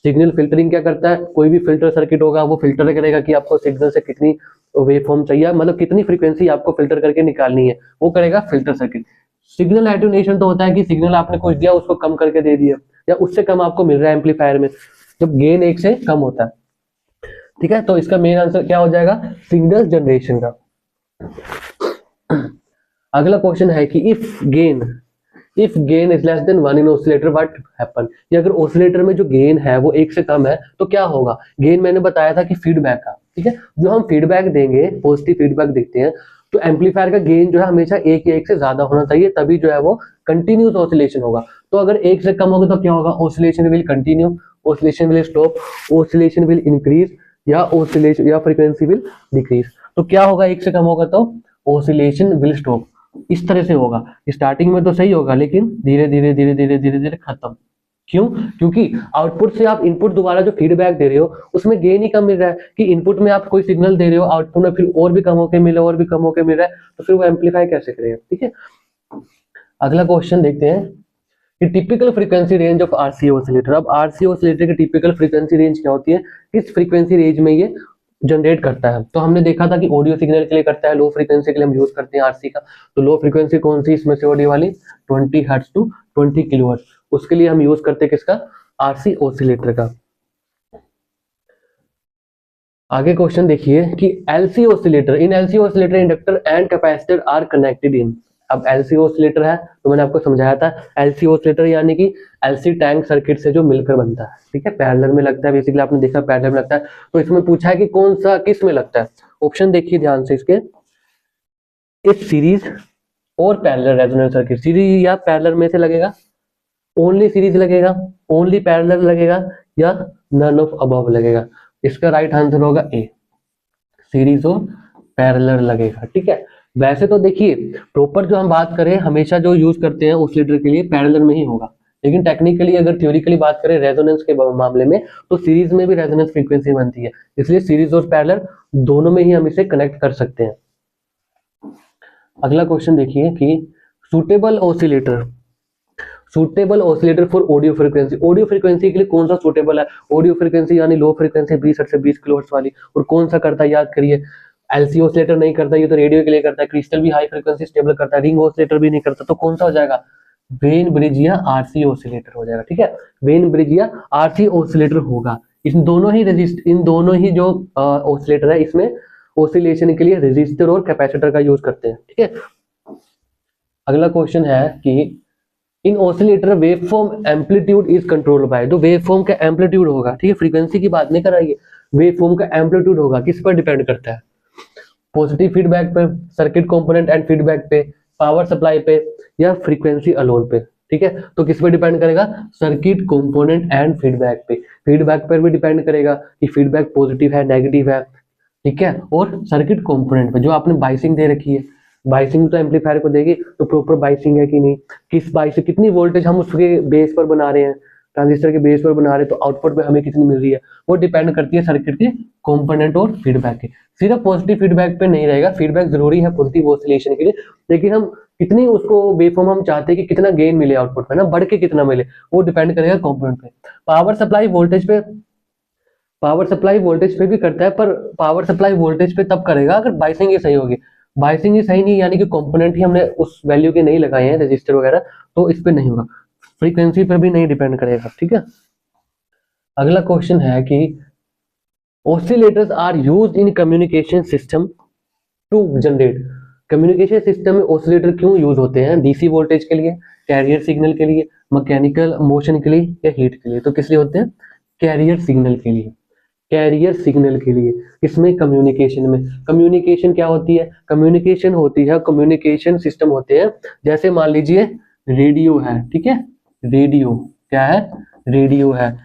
सिग्नल फिल्टरिंग क्या करता है, कोई भी फिल्टर सर्किट होगा वो फिल्टर करेगा कि आपको सिग्नल से कितनी वेवफॉर्म चाहिए, मतलब कितनी फ्रीक्वेंसी आपको फिल्टर करके निकालनी है, वो करेगा फिल्टर सर्किट। सिग्नल एट्यूनेशन तो होता है कि सिग्नल आपने कुछ दिया उसको कम करके दे दिया, या उससे कम आपको मिल रहा है एम्पलीफायर में, जब गेन एक से कम होता है, ठीक है। तो इसका मेन आंसर क्या हो जाएगा, सिग्नल जनरेशन का। अगला क्वेश्चन है कि if gain is less than 1 in oscillator what happen. ये अगर ऑसिलेटर में जो गेन है वो 1 से कम है तो क्या होगा। गेन मैंने बताया था कि फीडबैक का, ठीक है। जो हम फीडबैक देंगे, पॉजिटिव फीडबैक देखते हैं, तो एम्पलीफायर का गेन जो है हमेशा 1 या 1 से ज्यादा होना चाहिए, तभी जो है वो कंटिन्यूस ऑसिलेशन होगा। तो अगर 1 से कम होगा तो क्या होगा, oscillation will continue, oscillation will stop, oscillation will increase, या ऑसिलेशन या फ्रीक्वेंसी विल डिक्रीज। तो क्या होगा, 1 से कम होगा तो ऑसिलेशन विल स्टॉप। इस तरह से होगा, स्टार्टिंग में तो सही होगा लेकिन धीरे धीरे धीरे धीरे धीरे धीरे खत्म, क्यों? क्योंकि आउटपुट से आप इनपुट दोबारा जो फीडबैक दे रहे हो उसमें गेन ही कम मिल रहा है कि इनपुट में आप कोई सिग्नल दे रहे हो, आउटपुट में फिर और भी कम होकर मिल रहा है, और भी कम होकर मिल रहा है, तो फिर वो एम्पलीफाई कैसे करेगा? ठीक है, अगला क्वेश्चन देखते हैं कि typical frequency range of RC oscillator. अब आरसी ऑसिलेटर की टिपिकल फ्रीक्वेंसी रेंज क्या होती है, किस फ्रीक्वेंसी रेंज में ये जनरेट करता है? तो हमने देखा था कि ऑडियो सिग्नल के लिए करता है, लो फ्रीक्वेंसी के लिए हम यूज करते हैं आरसी का। तो लो फ्रीक्वेंसी कौन सी इसमें से? ऑडियो वाली 20 हर्ट्ज टू 20 किलोहर्ट्ज, उसके लिए हम यूज करते हैं किसका? आरसी ऑसिलेटर का। आगे क्वेश्चन देखिए कि LC oscillator, in LC oscillator inductor and capacitor are connected in. अब एलसी ऑसिलेटर है तो मैंने आपको समझाया था, एलसी ऑसिलेटर यानी कि एलसी टैंक सर्किट से जो मिलकर बनता है, ठीक है, पैरेलल में लगता है, बेसिकली आपने देखा पैरेलल में लगता है। तो इसमें पूछा है कि कौन सा किस में लगता है। ऑप्शन देखिए ध्यान से इसके, इस सीरीज और पैरेलल रेजोनेंस सर्किट। सीरीज या पैरेलल में से लगेगा, ओनली सीरीज लगेगा, ओनली पैरेलल लगेगा, या नन ऑफ अबव लगेगा। इसका राइट आंसर होगा ए, सीरीज और पैरेलल लगेगा। ठीक है, वैसे तो देखिए प्रॉपर जो हम बात करें हमेशा जो यूज करते हैं ऑसिलेटर के लिए पैरेलल में ही होगा, लेकिन टेक्निकली अगर थ्योरिकली बात करें रेजोनेंस के मामले में तो सीरीज में भी रेजोनेंस फ्रीक्वेंसी बनती है, इसलिए सीरीज और पैरेलल दोनों में ही हम इसे कनेक्ट कर सकते हैं। अगला क्वेश्चन देखिए कि suitable oscillator, suitable oscillator for audio frequency. Audio frequency के लिए कौन सा सुटेबल है? ऑडियो फ्रीक्वेंसी यानी लो फ्रीक्वेंसी 20 हर्ट्ज से 20 किलोहर्ट्ज वाली। और कौन सा करता है? याद करिए, एलसी ऑसिलेटर नहीं करता, ये तो रेडियो के लिए करता है। क्रिस्टल भी हाई फ्रीक्वेंसी स्टेबल करता है, रिंग ऑसिलेटर भी नहीं करता। तो कौन सा हो जाएगा? वेन ब्रिज या आरसी ऑसिलेटर हो जाएगा। ठीक है, वेन ब्रिज या आरसी ऑसिलेटर होगा। इन दोनों ही जो ऑसिलेटर है इसमें ऑसिलेशन के लिए रेजिस्टर और कैपेसिटर का यूज करते हैं। ठीक है, अगला क्वेश्चन है कि in oscillator waveform amplitude is controlled by. जो वेवफॉर्म का एम्पलीट्यूड होगा, ठीक है, फ्रीक्वेंसी की बात नहीं कर रहा है, वेवफॉर्म का एम्पलीट्यूड होगा किस पर डिपेंड करता है? पॉजिटिव फीडबैक पे, सर्किट कंपोनेंट एंड फीडबैक पे, पावर सप्लाई पे, या फ्रीक्वेंसी अलोन पे। ठीक है, तो किस पे डिपेंड करेगा? सर्किट कंपोनेंट एंड फीडबैक पे। फीडबैक पर भी डिपेंड करेगा कि फीडबैक पॉजिटिव है नेगेटिव है, ठीक है, और सर्किट कंपोनेंट पे जो आपने बाइसिंग दे रखी है, बाइसिंग तो एम्पलीफायर को देगी, तो प्रॉपर बाइसिंग है कि नहीं, किस बाइसिंग, कितनी वोल्टेज हम उसके बेस पर बना रहे हैं, ट्रांजिस्टर के बेस पर बना रहे हैं, तो आउटपुट में हमें कितनी मिल रही है, वो डिपेंड करती है सर्किट के कंपोनेंट और फीडबैक के। सिर्फ पॉजिटिव फीडबैक पे नहीं रहेगा, फीडबैक जरूरी है पॉजिटिव ऑसिलेशन के लिए, लेकिन हम कितनी उसको वेवफॉर्म हम चाहते हैं कि कितना गेन मिले आउटपुट में ना, बढ़ के कितना मिले, वो डिपेंड करेगा कंपोनेंट पे। पावर सप्लाई वोल्टेज पे, पावर सप्लाई वोल्टेज पे भी करता है, पर पावर सप्लाई वोल्टेज पे तब करेगा अगर बाइसिंग ही सही होगी। बाइसिंग ही सही नहीं, यानी कि कंपोनेंट ही हमने उस वैल्यू के नहीं लगाए हैं, रजिस्टर वगैरह, तो इस पे नहीं होगा। फ्रीक्वेंसी पे भी नहीं डिपेंड करेगा। ठीक है, अगला क्वेश्चन है कि oscillators are used in communication system to generate. Communication system में ऑसिलेटर क्यों यूज होते हैं? डीसी वोल्टेज के लिए, कैरियर सिग्नल के लिए, मैकेनिकल मोशन के लिए, या हीट के लिए? तो किस लिए होते हैं? कैरियर सिग्नल के लिए, कैरियर सिग्नल के लिए। इसमें कम्युनिकेशन में, कम्युनिकेशन क्या होती है? कम्युनिकेशन होती है, कम्युनिकेशन सिस्टम होते हैं, जैसे मान लीजिए रेडियो है, ठीक है, रेडियो क्या है? रेडियो है,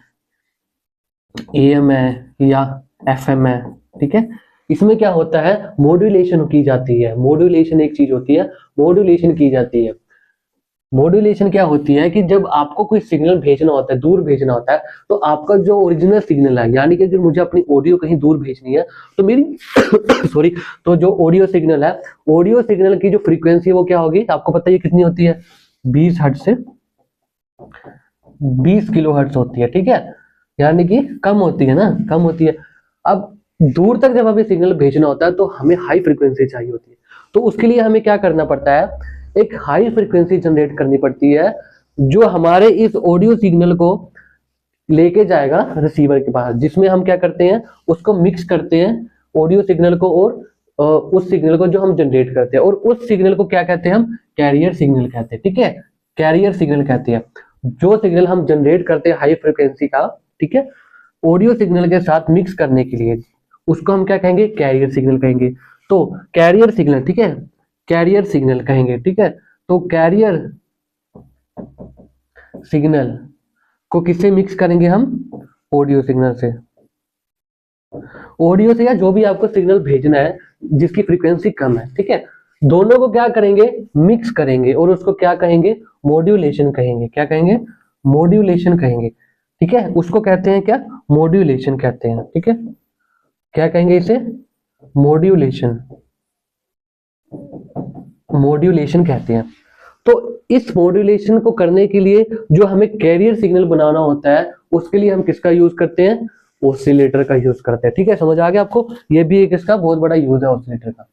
एएम है या एफएम है, ठीक है। इसमें क्या होता है? मॉड्यूलेशन की जाती है। मॉड्यूलेशन एक चीज होती है, मॉड्यूलेशन की जाती है। मॉड्यूलेशन क्या होती है कि जब आपको कोई सिग्नल भेजना होता है, दूर भेजना होता है, तो आपका जो ओरिजिनल सिग्नल है, यानी कि अगर मुझे अपनी ऑडियो कहीं दूर भेजनी है तो मेरी सॉरी, तो जो ऑडियो सिग्नल है, ऑडियो सिग्नल की जो फ्रीक्वेंसी है वो क्या होगी? आपको पता है ये कितनी होती है? 20 हर्ट्ज से 20 किलो हर्ट्ज होती है। ठीक है, यानी कि कम होती है ना, कम होती है। अब दूर तक जब हमें सिग्नल भेजना होता है तो हमें हाई फ्रीक्वेंसी चाहिए होती है, तो उसके लिए हमें क्या करना पड़ता है? एक हाई फ्रीक्वेंसी जनरेट करनी पड़ती है, जो हमारे इस ऑडियो सिग्नल को लेके जाएगा रिसीवर के पास, जिसमें हम क्या करते हैं? उसको मिक्स करते हैं ऑडियो सिग्नल को और उस सिग्नल को जो हम जनरेट करते हैं, और उस सिग्नल को क्या कहते हैं? हम कैरियर सिग्नल कहते हैं। ठीक है, कैरियर सिग्नल कहते हैं जो सिग्नल हम जनरेट करते हैं हाई फ्रीक्वेंसी का, ठीक है, ऑडियो सिग्नल के साथ मिक्स करने के लिए, उसको हम क्या कहेंगे? कैरियर सिग्नल कहेंगे। तो कैरियर सिग्नल, ठीक है, कैरियर सिग्नल कहेंगे। ठीक है, तो कैरियर सिग्नल को किससे मिक्स करेंगे हम? ऑडियो सिग्नल से, ऑडियो से, या जो भी आपको सिग्नल भेजना है जिसकी फ्रीक्वेंसी कम है, ठीक है, दोनों को क्या करेंगे? मिक्स करेंगे, और उसको क्या कहेंगे? मॉड्यूलेशन कहेंगे। क्या कहेंगे? मॉड्यूलेशन कहेंगे, ठीक है, उसको कहते हैं क्या, मॉड्यूलेशन कहते हैं, ठीक है, क्या कहेंगे इसे, मॉड्यूलेशन, मॉड्यूलेशन कहते हैं। तो इस मॉड्यूलेशन को करने के लिए जो हमें कैरियर सिग्नल बनाना होता है उसके लिए हम किसका यूज करते हैं, ऑसिलेटर का यूज करते हैं, ठीक है, समझ आ गया आपको, ये भी एक इसका बहुत बड़ा यूज है ऑसिलेटर का।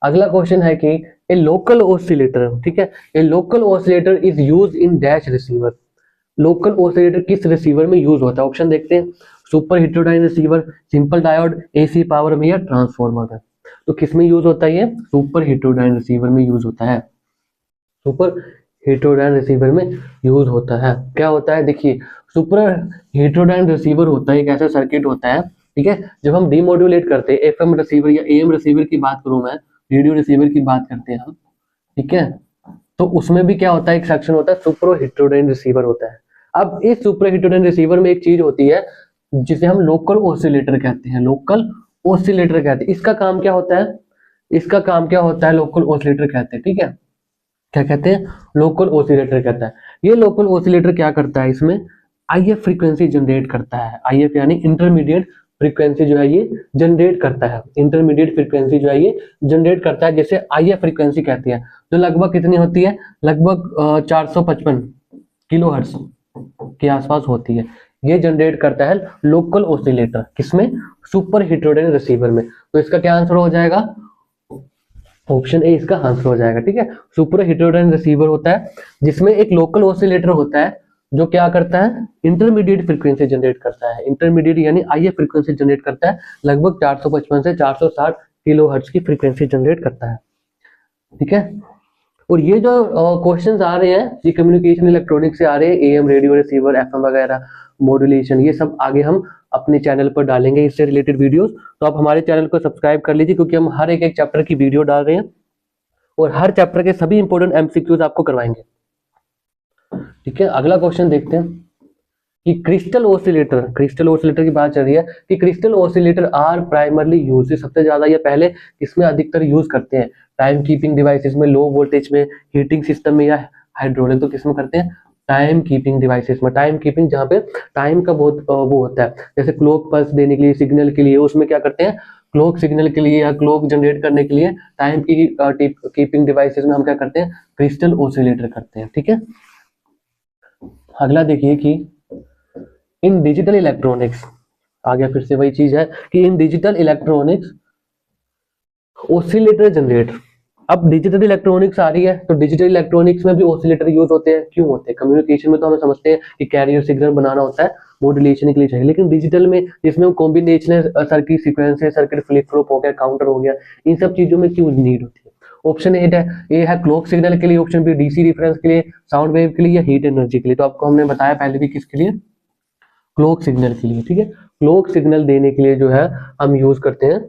अगला क्वेश्चन है कि ए लोकल ऑसिलेटर, ठीक है, ए local oscillator is use in dash receiver, local oscillator किस रिसीवर में यूज होता है, ऑप्शन देखते हैं, super heterodyne receiver, simple diode, AC power में या ट्रांसफार्मर में। तो किस में यूज होता है ये, सुपर हेटेरोडाइन रिसीवर में यूज होता है, सुपर हेटेरोडाइन रिसीवर में यूज होता है। क्या होता है देखिए, सुपर हेटेरोडाइन रिसीवर होता है एक ऐसा सर्किट होता है, ठीक है, जब हम डीमॉड्यूलेट करते हैं एफएम रिसीवर या एएम रिसीवर की बात करूं मैं, रेडियो रिसीवर की बात करते हैं हम, ठीक है, तो उसमें भी क्या होता है, एक सेक्शन होता है सुपर हेटेरोडाइन रिसीवर होता है। अब इस सुपर हेटेरोडाइन रिसीवर में एक चीज होती है जिसे हम लोकल ऑसिलेटर कहते हैं, लोकल ऑसिलेटर कहते हैं। इसका काम क्या होता है, इसका काम क्या होता है, लोकल ऑसिलेटर कहते हैं, ठीक है, क्या कहते हैं, लोकल ऑसिलेटर कहता है। ये लोकल ऑसिलेटर क्या करता है, इसमें आईएफ फ्रीक्वेंसी जनरेट करता है, आईएफ यानी इंटरमीडिएट फ्रीक्वेंसी जो है ये जनरेट करता है, इंटरमीडिएट फ्रीक्वेंसी जो है ये जनरेट करता है, जैसे आईएफ फ्रीक्वेंसी कहती है, जो लगभग कितनी होती है, लगभग 455 किलोहर्ट्ज के आसपास होती है, ये जनरेट करता है लोकल ऑसिलेटर, किसमें, सुपर हेटेरोडाइन रिसीवर में। तो इसका क्या आंसर हो जाएगा, ऑप्शन ए इसका आंसर हो जाएगा, ठीक है, सुपर हेटेरोडाइन रिसीवर होता है जिसमें एक लोकल ऑसिलेटर होता है जो क्या करता है, इंटरमीडिएट फ्रीक्वेंसी जनरेट करता है, इंटरमीडिएट यानी आईएफ फ्रीक्वेंसी जनरेट करता है, लगभग 455 से 460 किलोहर्ट्ज की फ्रीक्वेंसी जनरेट करता है, ठीक है। और ये जो क्वेश्चंस आ रहे हैं ये कम्युनिकेशन इलेक्ट्रॉनिक्स से आ रहे हैं, एएम रेडियो रिसीवर, एफएम वगैरह, मॉड्यूलेशन, ये सब आगे हम अपने चैनल पर डालेंगे इससे रिलेटेड वीडियोस। तो आप हमारे चैनल को सब्सक्राइब कर लीजिए क्योंकि हम हर एक चैप्टर की वीडियो डाल रहे हैं और हर चैप्टर के सभी इंपॉर्टेंट एमसीक्यूज आपको करवाएंगे, ठीक है। अगला क्वेश्चन देखते हैं कि क्रिस्टल ऑसिलेटर की बात चल रही है कि crystal oscillator are primarily use, सबसे ज्यादा ये पहले इसमें अधिकतर यूज करते हैं, टाइम कीपिंग डिवाइसेस में, लो वोल्टेज में, हीटिंग सिस्टम में या हाइड्रोलिक, तो किसमें करते हैं, टाइम कीपिंग डिवाइसेस में। टाइम कीपिंग जहाँ पे टाइम का बहुत वो होता है, जैसे क्लॉक पल्स देने के लिए, सिग्नल के लिए, उसमें क्या करते हैं, क्लॉक सिग्नल के लिए या क्लॉक जनरेट करने के लिए टाइम की कीपिंग डिवाइसेस में हम क्या करते हैं, क्रिस्टल ऑसिलेटर करते हैं, ठीक है। अगला देखिए कि इन डिजिटल इलेक्ट्रॉनिक्स, आ गया फिर से वही चीज है कि इन डिजिटल इलेक्ट्रॉनिक्स ऑसिलेटर जनरेट। अब डिजिटल इलेक्ट्रॉनिक्स आ रही है तो डिजिटल इलेक्ट्रॉनिक्स में भी ऑसिलेटर यूज होते हैं, क्यों होते हैं, कम्युनिकेशन में तो हमें समझते हैं कि कैरियर सिग्नल बनाना होता है, मॉड्यूलेशन के लिए चाहिए, लेकिन डिजिटल में जिसमें कॉम्बिनेशनल सर्किट सीक्वेंस है, सर्किट फ्लिप फ्लॉप हो गया, काउंटर हो गया, इन सब चीजों में क्यों नीड होती है। ऑप्शन ए है क्लॉक सिग्नल के लिए, ऑप्शन बी डीसी रेफरेंस के लिए, साउंड वेव के लिए या हीट एनर्जी के लिए। तो आपको हमने बताया पहले भी किसके लिए, क्लॉक सिग्नल के लिए, ठीक है। क्लॉक सिग्नल देने के लिए जो है हम यूज करते हैं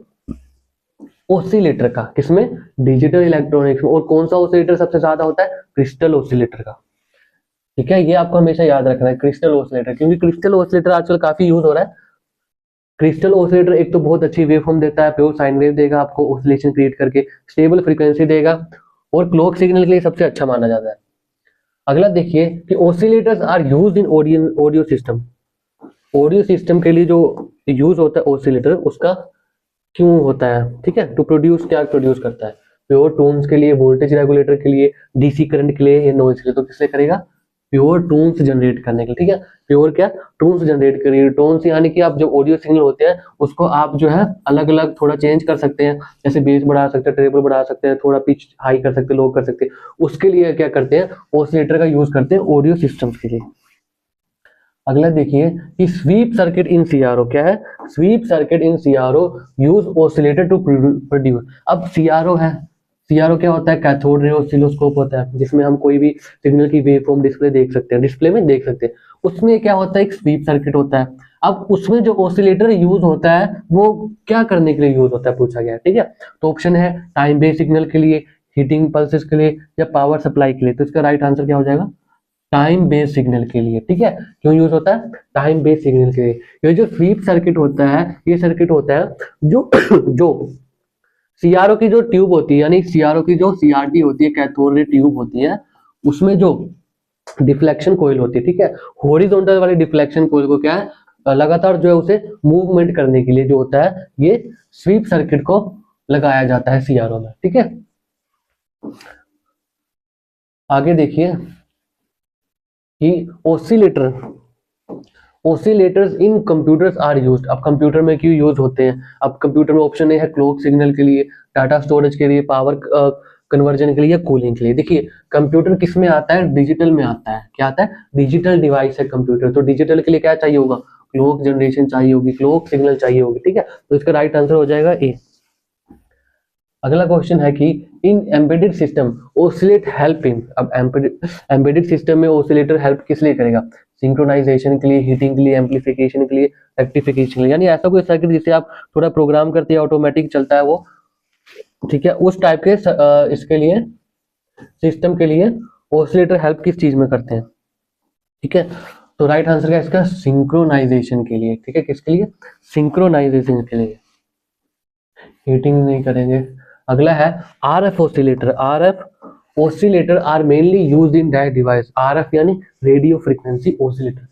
ऑसिलेटर का, किसमें, डिजिटल इलेक्ट्रॉनिक्स में। और कौन सा ऑसिलेटर सबसे ज्यादा होता है, क्रिस्टल ऑसिलेटर का, ठीक है, ये आपको हमेशा याद रखना है, क्रिस्टल ऑसिलेटर, क्योंकि क्रिस्टल ऑसिलेटर आजकल काफी यूज हो रहा है। क्रिस्टल ऑसिलेटर एक तो बहुत अच्छी वेव फॉर्म देता है, प्योर साइन वेव देगा आपको, ऑसिलेशन क्रिएट करके स्टेबल फ्रीक्वेंसी देगा, और क्लॉक सिग्नल के लिए सबसे अच्छा माना जाता है। अगला देखिए कि oscillators are used in audio system, audio system के लिए जो यूज होता है ऑसिलेटर, उसका क्यों होता है, ठीक है, टू प्रोड्यूस, क्या प्रोड्यूस करता है, प्योर टोन्स के लिए, वोल्टेज रेगुलेटर के लिए, डीसी करंट के लिए या नॉइज के लिए। तो किससे करेगा, प्योर टोन्स जनरेट करने के लिए, ठीक है, प्योर क्या, टोन्स जनरेट करिए। टोन्स यानी कि आप जो ऑडियो सिग्नल होते हैं उसको आप जो है अलग अलग थोड़ा चेंज कर सकते हैं, जैसे बेस बढ़ा सकते हैं, ट्रेबल बढ़ा सकते हैं, थोड़ा पिच हाई कर सकते हैं, लो कर सकते हैं, उसके लिए क्या करते हैं, ऑसिलेटर का यूज करते हैं ऑडियो सिस्टम्स के लिए। अगला देखिए कि स्वीप सर्किट इन सीआरओ, क्या है, sweep circuit in CRO use oscillator to produce. अब सीआरओ है, सीआरओ क्या होता है, कैथोड रे ऑसिलोस्कोप होता है, जिसमें हम कोई भी सिग्नल की वेवफॉर्म डिस्प्ले देख सकते हैं, डिस्प्ले में देख सकते हैं। उसमें क्या होता है, एक स्वीप सर्किट होता है। अब उसमें जो ऑसिलेटर यूज होता है वो क्या करने के लिए यूज होता है, पूछा गया है, ठीक है। तो ऑप्शन है टाइम बेस्ड सिग्नल के लिए, हीटिंग पल्सेस के लिए या पावर सप्लाई के लिए। तो इसका राइट आंसर क्या हो जाएगा, टाइम बेस्ड सिग्नल के लिए, ठीक है। क्यों यूज होता है, टाइम बेस्ड सिग्नल के लिए। ये जो स्वीप सर्किट होता है, ये सर्किट होता है जो जो सीआरओ की जो ट्यूब होती है, यानी सीआरओ की जो सीआरटी होती है, कैथोड रे ट्यूब होती है, उसमें जो डिफ्लेक्शन कोयल होती है, ठीक है। हॉरिजॉन्टल वाली डिफ्लेक्शन कोयल को क्या है, लगातार जो है उसे मूवमेंट करने के लिए जो होता है ये स्वीप सर्किट को लगाया जाता है सीआरओ में, ठीक है। आगे देखिए कि oscillators in computers are used. अब कंप्यूटर में क्यों यूज होते हैं? अब कंप्यूटर में ऑप्शन ए है क्लॉक सिग्नल के लिए, डाटा स्टोरेज के लिए, पावर कन्वर्जन के लिए या कूलिंग के लिए। देखिए कंप्यूटर किस में आता है? डिजिटल में आता है। क्या आता है? डिजिटल डिवाइस है कंप्यूटर। तो डिजिटल के लिए क्या चाहिए होगा? क्लॉक जनरेशन चाहिए होगी, क्लॉक सिग्नल चाहिए होगी, ठीक है। तो इसका राइट आंसर हो जाएगा ए। अगला क्वेश्चन है कि in embedded system oscillate help in. अब एम्बेडेड सिस्टम में ऑसिलेटर हेल्प किस लिए करेगा? सिंक्रोनाइजेशन के लिए, हीटिंग के लिए, एम्पलीफिकेशन के लिए, रेक्टिफिकेशन के लिए। यानी ऐसा कोई सर्किट जिसे आप थोड़ा प्रोग्राम करते हैं ऑटोमेटिक चलता है वो, ठीक है, उस टाइप के इसके लिए सिस्टम के लिए ऑसिलेटर हेल्प किस चीज में करते हैं, ठीक है। तो राइट आंसर क्या इसका? सिंक्रोनाइजेशन के लिए, ठीक है। किसके लिए? सिंक्रोनाइजेशन के लिए, हीटिंग नहीं करेंगे। अगला है RF oscillator. RF oscillator are mainly used in that device. RF यानी रेडियो फ्रीक्वेंसी ऑसिलेटर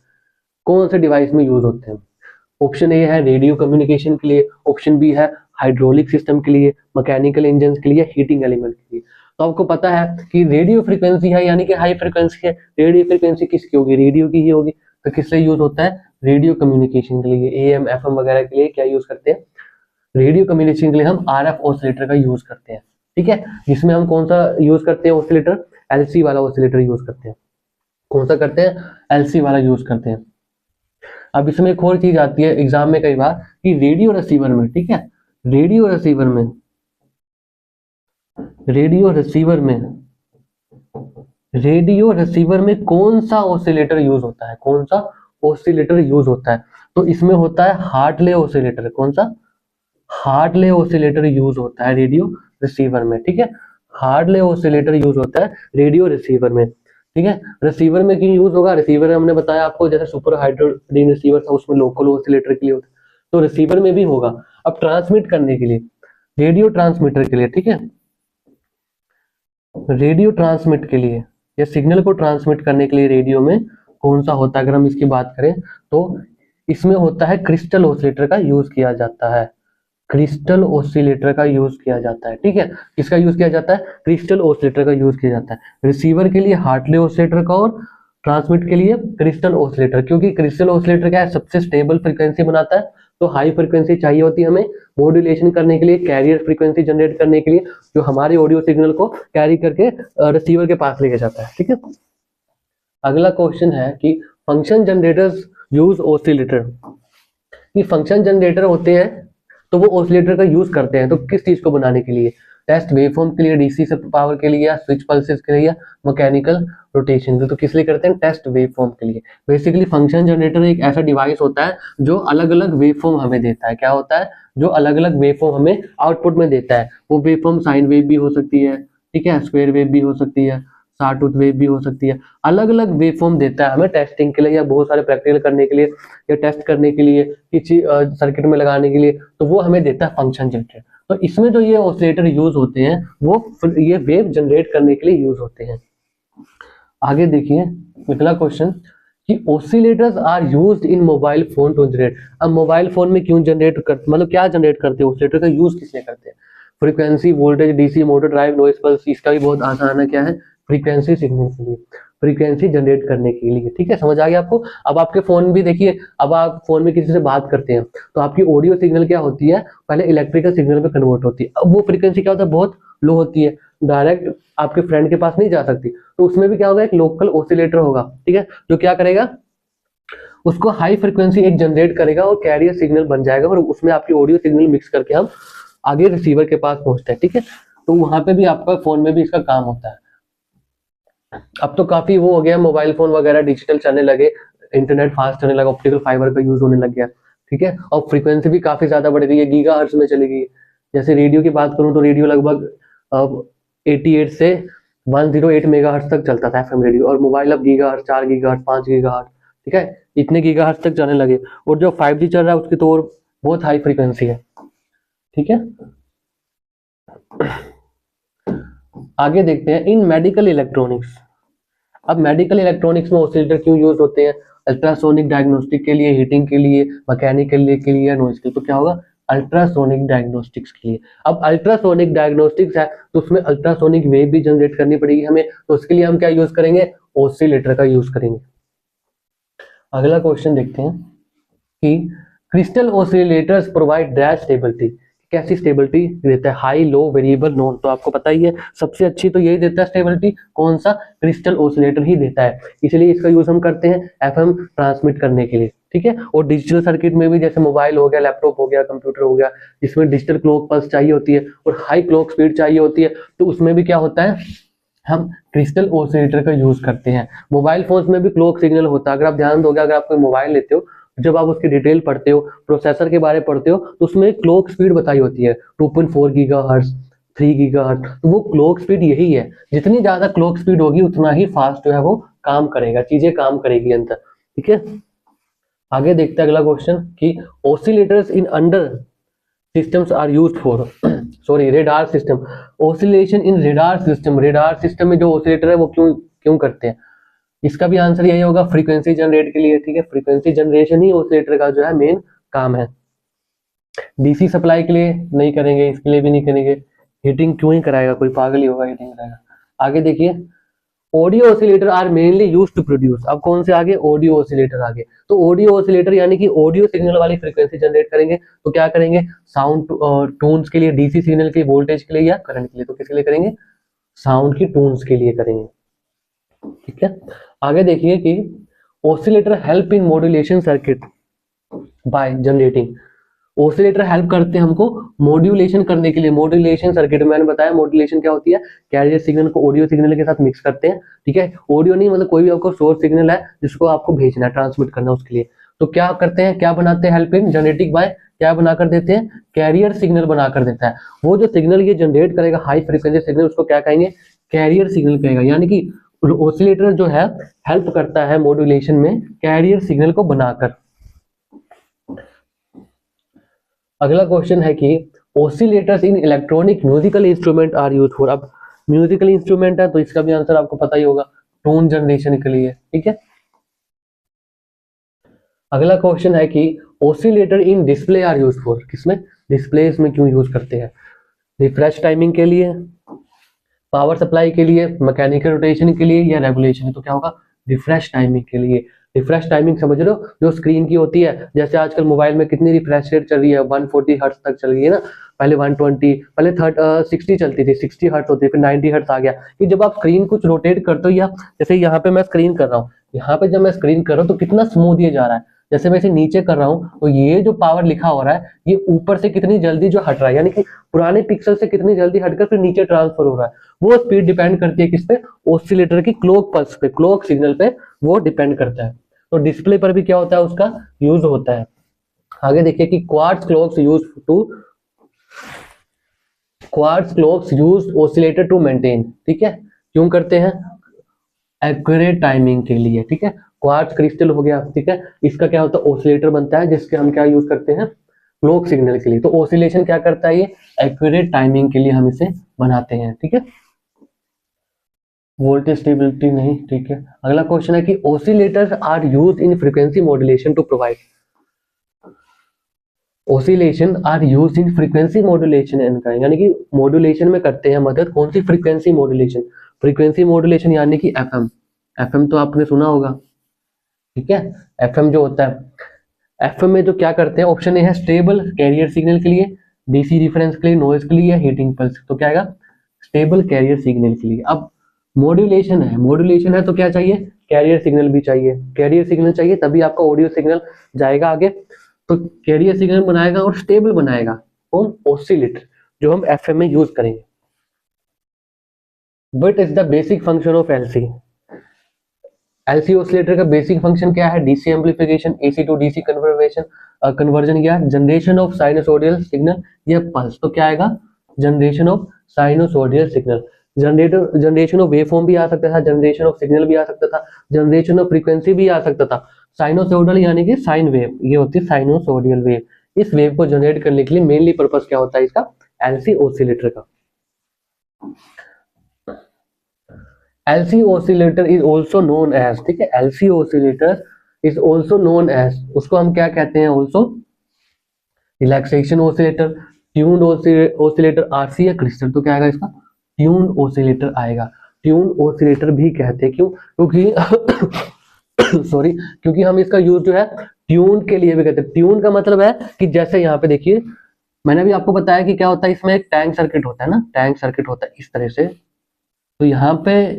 कौन से डिवाइस में यूज होते हैं? ऑप्शन ए है रेडियो कम्युनिकेशन के लिए, ऑप्शन बी है हाइड्रोलिक सिस्टम के लिए, मैकेनिकल इंजन के लिए, हीटिंग एलिमेंट के लिए। तो आपको पता है कि रेडियो फ्रीक्वेंसी है यानी कि हाई फ्रीक्वेंसी है। रेडियो फ्रीक्वेंसी किसकी होगी? रेडियो की ही होगी। तो किससे यूज होता है? रेडियो कम्युनिकेशन के लिए, एएम एफएम वगैरह के लिए क्या यूज करते हैं? रेडियो कम्युनिकेशन के लिए हम आरएफ ऑसिलेटर का यूज करते हैं, ठीक है। जिसमें हम कौन सा यूज करते हैं ऑसिलेटर? एलसी वाला ऑसिलेटर यूज करते हैं। कौन सा करते हैं? एलसी वाला यूज करते हैं। अब इसमें एक और चीज आती है एग्जाम में कई बार कि रेडियो रिसीवर में, ठीक है, रेडियो रिसीवर में, रेडियो रिसीवर में, रेडियो रिसीवर में कौन सा ऑसिलेटर यूज होता है? कौन सा ऑसिलेटर यूज होता है? तो इसमें होता है हार्टले ऑसिलेटर। कौन सा? हार्टले ऑसिलेटर यूज होता है रेडियो रिसीवर में, ठीक है। हार्टले ऑसिलेटर यूज होता है रेडियो रिसीवर में, ठीक है। रिसीवर में क्यों यूज होगा? रिसीवर हमने बताया आपको जैसे सुपर हाइड्रोजन रिसीवर था उसमें लोकल ऑसिलेटर के लिए होता है, तो रिसीवर में भी होगा। अब ट्रांसमिट करने के लिए, रेडियो ट्रांसमीटर के लिए, ठीक है, रेडियो ट्रांसमिट के लिए या सिग्नल को ट्रांसमिट करने के लिए रेडियो में कौन सा होता है? अगर हम इसकी बात करें तो इसमें होता है क्रिस्टल ऑसिलेटर का यूज किया जाता है। क्रिस्टल ऑसिलेटर का यूज किया जाता है, ठीक है। किसका यूज किया जाता है? क्रिस्टल ऑसिलेटर का यूज किया जाता है। रिसीवर के लिए हार्टले ऑसिलेटर का और ट्रांसमिट के लिए क्रिस्टल ऑसिलेटर। क्योंकि क्रिस्टल ऑसिलेटर क्या है? सबसे स्टेबल फ्रीक्वेंसी बनाता है। तो हाई फ्रीक्वेंसी चाहिए होती है हमें मॉड्यूलेशन करने के लिए, कैरियर फ्रीक्वेंसी जनरेट करने के लिए, जो हमारे ऑडियो सिग्नल को कैरी करके रिसीवर के पास लेके जाता है, ठीक है। अगला क्वेश्चन है कि फंक्शन जनरेटर्स यूज ऑसिलेटर। कि फंक्शन जनरेटर होते हैं तो वो ऑसिलेटर का यूज करते हैं तो किस चीज को बनाने के लिए? टेस्ट वेवफॉर्म के लिए, डीसी से पावर के लिए, या स्विच पल्सेस के लिए, या मैकेनिकल रोटेशन के। तो किस लिए करते हैं? टेस्ट वेवफॉर्म के लिए। बेसिकली फंक्शन जनरेटर एक ऐसा डिवाइस होता है जो अलग अलग वेवफॉर्म हमें देता है। क्या होता है? जो अलग अलग वेवफॉर्म हमें आउटपुट में देता है। वो वेवफॉर्म साइन वेव भी हो सकती है, ठीक है, स्क्वायर वेव भी हो सकती है, साटूथ वेव भी हो सकती है। अलग अलग वेवफॉर्म देता है हमें टेस्टिंग के लिए या बहुत सारे प्रैक्टिकल करने के लिए या टेस्ट करने के लिए, किसी सर्किट में लगाने के लिए। तो वो हमें देता है फंक्शन जनरेटर। तो इसमें जो ये ऑसिलेटर यूज होते हैं वो ये वेव जनरेट करने के लिए यूज होते हैं। आगे देखिए अगला क्वेश्चन कि oscillators are used in mobile phone to generate. अब मोबाइल फोन में क्यों जनरेट कर, मतलब क्या जनरेट करते हैं? ऑसिलेटर का यूज किस लिए करते हैं? Frequency, voltage, DC motor drive, noise pulse. इसका भी बहुत आसान है, क्या है? फ्रीक्वेंसी सिग्नल के लिए, फ्रीक्वेंसी जनरेट करने के लिए, ठीक है। समझ आ गया आपको? अब आपके फोन भी देखिए, अब आप फोन में किसी से बात करते हैं तो आपकी ऑडियो सिग्नल क्या होती है? पहले इलेक्ट्रिकल सिग्नल में कन्वर्ट होती है। अब वो फ्रीक्वेंसी क्या होता है? बहुत लो होती है, डायरेक्ट आपके फ्रेंड के पास नहीं जा सकती। तो उसमें भी क्या होगा? एक लोकल ऑसिलेटर होगा, ठीक है, जो क्या करेगा? उसको हाई फ्रीक्वेंसी एक जनरेट करेगा और कैरियर सिग्नल बन जाएगा और उसमें आपकी ऑडियो सिग्नल मिक्स करके हम आगे रिसीवर के पास पहुंचते हैं, ठीक है। तो वहां पे भी आपका फोन में भी इसका काम होता है। अब तो काफी वो हो गया, मोबाइल फोन वगैरह डिजिटल चलने लगे, इंटरनेट फास्ट चलने लगा, ऑप्टिकल फाइबर का यूज होने लग गया, ठीक है। और फ्रीक्वेंसी भी काफी ज्यादा बढ़ गई है, गीगाहर्ट्ज में चली गई है। जैसे रेडियो की बात करूं तो रेडियो लगभग 88 से 108 मेगाहर्ट्ज तक चलता था एफएम रेडियो, और मोबाइल अब गीगाहर्ट्ज, 4 गीगाहर्ट्ज, 5 गीगाहर्ट्ज, ठीक है, इतने गीगाहर्ट्ज तक जाने लगे। और जो 5G चल रहा है उसकी तो और बहुत हाई फ्रीक्वेंसी है, ठीक है। आगे देखते हैं इन मेडिकल इलेक्ट्रॉनिक्स। अब मेडिकल इलेक्ट्रॉनिक्स में ऑसिलेटर क्यों यूज होते हैं? अल्ट्रासोनिक डायग्नोस्टिक के लिए, हीटिंग के लिए, मैकेनिकल के लिए, नॉइज के लिए। तो क्या होगा? अल्ट्रासोनिक डायग्नोस्टिक्स के लिए। अब अल्ट्रासोनिक डायग्नोस्टिक्स है तो उसमें अल्ट्रासोनिक वेव भी जनरेट करनी पड़ेगी हमें, तो उसके लिए हम क्या यूज करेंगे? ऑसिलेटर का यूज करेंगे। अगला क्वेश्चन देखते हैं कि crystal oscillators provide dash stability, कैसी स्टेबिलिटी देता है? हाई, लो, वेरिएबल, नॉन। तो आपको पता ही है सबसे अच्छी तो यही देता है स्टेबिलिटी, कौन सा? क्रिस्टल ऑसिलेटर ही देता है। इसलिए इसका यूज हम करते हैं एफएम ट्रांसमिट करने के लिए, ठीक है। और डिजिटल सर्किट में भी, जैसे मोबाइल हो गया, लैपटॉप हो गया, कंप्यूटर हो गया, जिसमें डिजिटल क्लॉक पल्स चाहिए होती है और हाई क्लॉक स्पीड चाहिए होती है, तो उसमें भी क्या होता है? हम क्रिस्टल ऑसिलेटर का यूज करते हैं। मोबाइल फोन्स में भी क्लॉक सिग्नल होता है। अगर आप ध्यान दोगे, अगर आप कोई मोबाइल लेते हो, जब आप उसकी डिटेल पढ़ते हो, प्रोसेसर के बारे में पढ़ते हो, तो उसमें क्लॉक स्पीड बताई होती है 2.4 गीगाहर्ट्ज, 3 गीगाहर्ट्ज। तो वो क्लॉक स्पीड यही है। जितनी ज्यादा क्लॉक स्पीड होगी उतना ही फास्ट जो है वो काम करेगा, चीजें काम करेगी अंदर, ठीक है। आगे देखते हैं अगला क्वेश्चन कि oscillators in under systems are used for sorry radar system, oscillation in radar system में जो ऑसिलेटर है वो क्यों क्यों करते हैं? इसका भी आंसर यही होगा, फ्रीक्वेंसी जनरेट के लिए, ठीक है। फ्रीक्वेंसी जनरेशन ही ऑसिलेटर का जो है मेन काम है। डीसी सप्लाई के लिए नहीं करेंगे, इसके लिए भी नहीं करेंगे। हीटिंग क्यों ही कराएगा, कोई पागल ही होगा हीटिंग कराएगा। आगे देखिए, audio oscillator are mainly use to produce. अब कौन से आगे? ऑडियो ऑसिलेटर आगे। तो ऑडियो ऑसिलेटर यानी कि ऑडियो सिग्नल वाली फ्रीक्वेंसी जनरेट करेंगे। तो क्या करेंगे? साउंड टून्स के लिए, डीसी सिग्नल के वोल्टेज के लिए या करंट के लिए। तो किसके लिए करेंगे? साउंड की टून्स के लिए करेंगे, ठीक है। आगे देखिए कि oscillator help in modulation circuit by generating. Oscillator help करते हैं हमको मॉड्यूलेशन करने के लिए। मॉड्यूलेशन सर्किट में मैंने बताया मॉड्यूलेशन क्या होती है, कैरियर सिग्नल को ऑडियो सिग्नल के साथ मिक्स करते हैं, ठीक है। ऑडियो नहीं मतलब कोई भी आपको सोर्स सिग्नल है जिसको आपको भेजना है, ट्रांसमिट करना उसके लिए। तो क्या करते हैं, क्या बनाते हैं? हेल्प इन जनरेटिंग बाय, क्या बनाकर देते हैं? कैरियर सिग्नल बनाकर देता है। वो जो सिग्नल ये जनरेट करेगा हाई फ्रीक्वेंसी सिग्नल, उसको क्या कहेंगे? कैरियर सिग्नल कहेगा। यानी कि ऑसिलेटर जो है हेल्प करता है मॉड्यूलेशन में कैरियर सिग्नल को बनाकर। अगला क्वेश्चन है कि oscillators in electronic musical instrument are use for. अब म्यूजिकल इंस्ट्रूमेंट है तो इसका भी आंसर आपको पता ही होगा, टोन जनरेशन के लिए, ठीक है। अगला क्वेश्चन है कि oscillator in display are use for. किसमें? डिस्प्लेस में क्यों यूज करते हैं? रिफ्रेश टाइमिंग के लिए, पावर सप्लाई के लिए, मैकेनिकल रोटेशन के लिए या रेगुलेशन। तो क्या होगा? रिफ्रेश टाइमिंग के लिए। रिफ्रेश टाइमिंग समझ रहे हो, जो स्क्रीन की होती है। जैसे आजकल मोबाइल में कितनी रिफ्रेश रेट चल रही है, 140 हर्ट्ज तक चल रही है ना। पहले 120, पहले 60 चलती थी, 60 हर्ट्ज होती थी, फिर 90 हर्ट्ज आ गया। कि जब आप स्क्रीन कुछ रोटेट करते हो, या जैसे यहाँ पे मैं स्क्रीन कर रहा हूँ, यहाँ पे जब मैं स्क्रीन कर रहा हूँ तो कितना स्मूथ ये जा रहा है। जैसे मैं इसे नीचे कर रहा हूँ तो ये जो पावर लिखा हो रहा है ये ऊपर से कितनी जल्दी जो हट रहा है, यानी कि पुराने पिक्सल से कितनी जल्दी हटकर फिर नीचे ट्रांसफर हो रहा है। वो स्पीड डिपेंड करती है किस पे? ऑसिलेटर की क्लॉक पल्स पे, क्लॉक सिग्नल पे वो डिपेंड करता है। तो डिस्प्ले पर भी क्या होता है? उसका यूज होता है। आगे देखिए कि quartz clocks use oscillator to maintain, ठीक है। क्यों करते हैं? एक्यूरेट टाइमिंग के लिए, ठीक है। क्वार्ट्ज क्रिस्टल हो गया, ठीक है। इसका क्या होता है? ऑसिलेटर बनता है जिसके हम क्या यूज करते हैं? क्लॉक सिग्नल के लिए। तो ऑसिलेशन क्या करता है? ये एक्यूरेट टाइमिंग के लिए हम इसे बनाते हैं, ठीक है। वोल्टेज स्टेबिलिटी नहीं, ठीक है। अगला क्वेश्चन है कि oscillators are used in frequency modulation to provide. Oscillation are used in frequency modulation, यानी कि मॉड्यूलेशन में करते हैं मदद। कौन सी? Frequency modulation. फ्रीक्वेंसी मॉड्यूलेशन यानी कि एफएम। एफएम तो आपने सुना होगा, ठीक है। एफएम जो होता है, एफएम में जो क्या करते हैं, ऑप्शन ए है स्टेबल कैरियर सिग्नल के लिए, डीसी रिफरेंस के लिए, नॉइज के लिए या हीटिंग पल्स। तो क्या आएगा? स्टेबल कैरियर सिग्नल के लिए। अब मॉड्यूलेशन है, मॉड्यूलेशन है तो क्या चाहिए? कैरियर सिग्नल भी चाहिए। कैरियर सिग्नल चाहिए तभी आपका ऑडियो सिग्नल जाएगा आगे। तो कैरियर सिग्नल बनाएगा और स्टेबल बनाएगा कौन? ऑसिलेटर, जो हम एफएम में यूज करेंगे। But is the basic function of LC. LC oscillator का बेसिक फंक्शन क्या है? DC amplification, AC to DC conversion या जनरेशन ऑफ साइनसोइडल सिग्नल या पल्स। तो क्या आएगा? Generation of sinusoidal signal. Generation of waveform भी आ सकता था, जनरेशन ऑफ सिग्नल भी आ सकता था, जनरेशन ऑफ फ्रीक्वेंसी भी आ सकता था। साइनोसोइडल यानी कि साइन वेव, ये होती है साइनोसोइडल वेव। इस वेव को जनरेट करने के लिए मेनली पर्पस क्या होता है इसका? एलसी ऑसिलेटर का। LC oscillator is also known as, ठीक है, LC oscillator is also known as, उसको हम क्या कहते हैं also, relaxation oscillator, tuned oscillator, RC या क्रिस्टल, तो क्या आएगा इसका, ट्यून्ड ऑसिलेटर आएगा। ट्यून्ड ऑसिलेटर भी कहते हैं, क्यों, क्योंकि सॉरी, क्योंकि हम इसका यूज जो है ट्यून के लिए भी करते हैं। ट्यून का मतलब है कि जैसे यहाँ पे देखिए, मैंने भी आपको बताया कि क्या होता है, इसमें एक टैंक सर्किट होता है ना, टैंक सर्किट होता है इस तरह से, तो यहाँ पे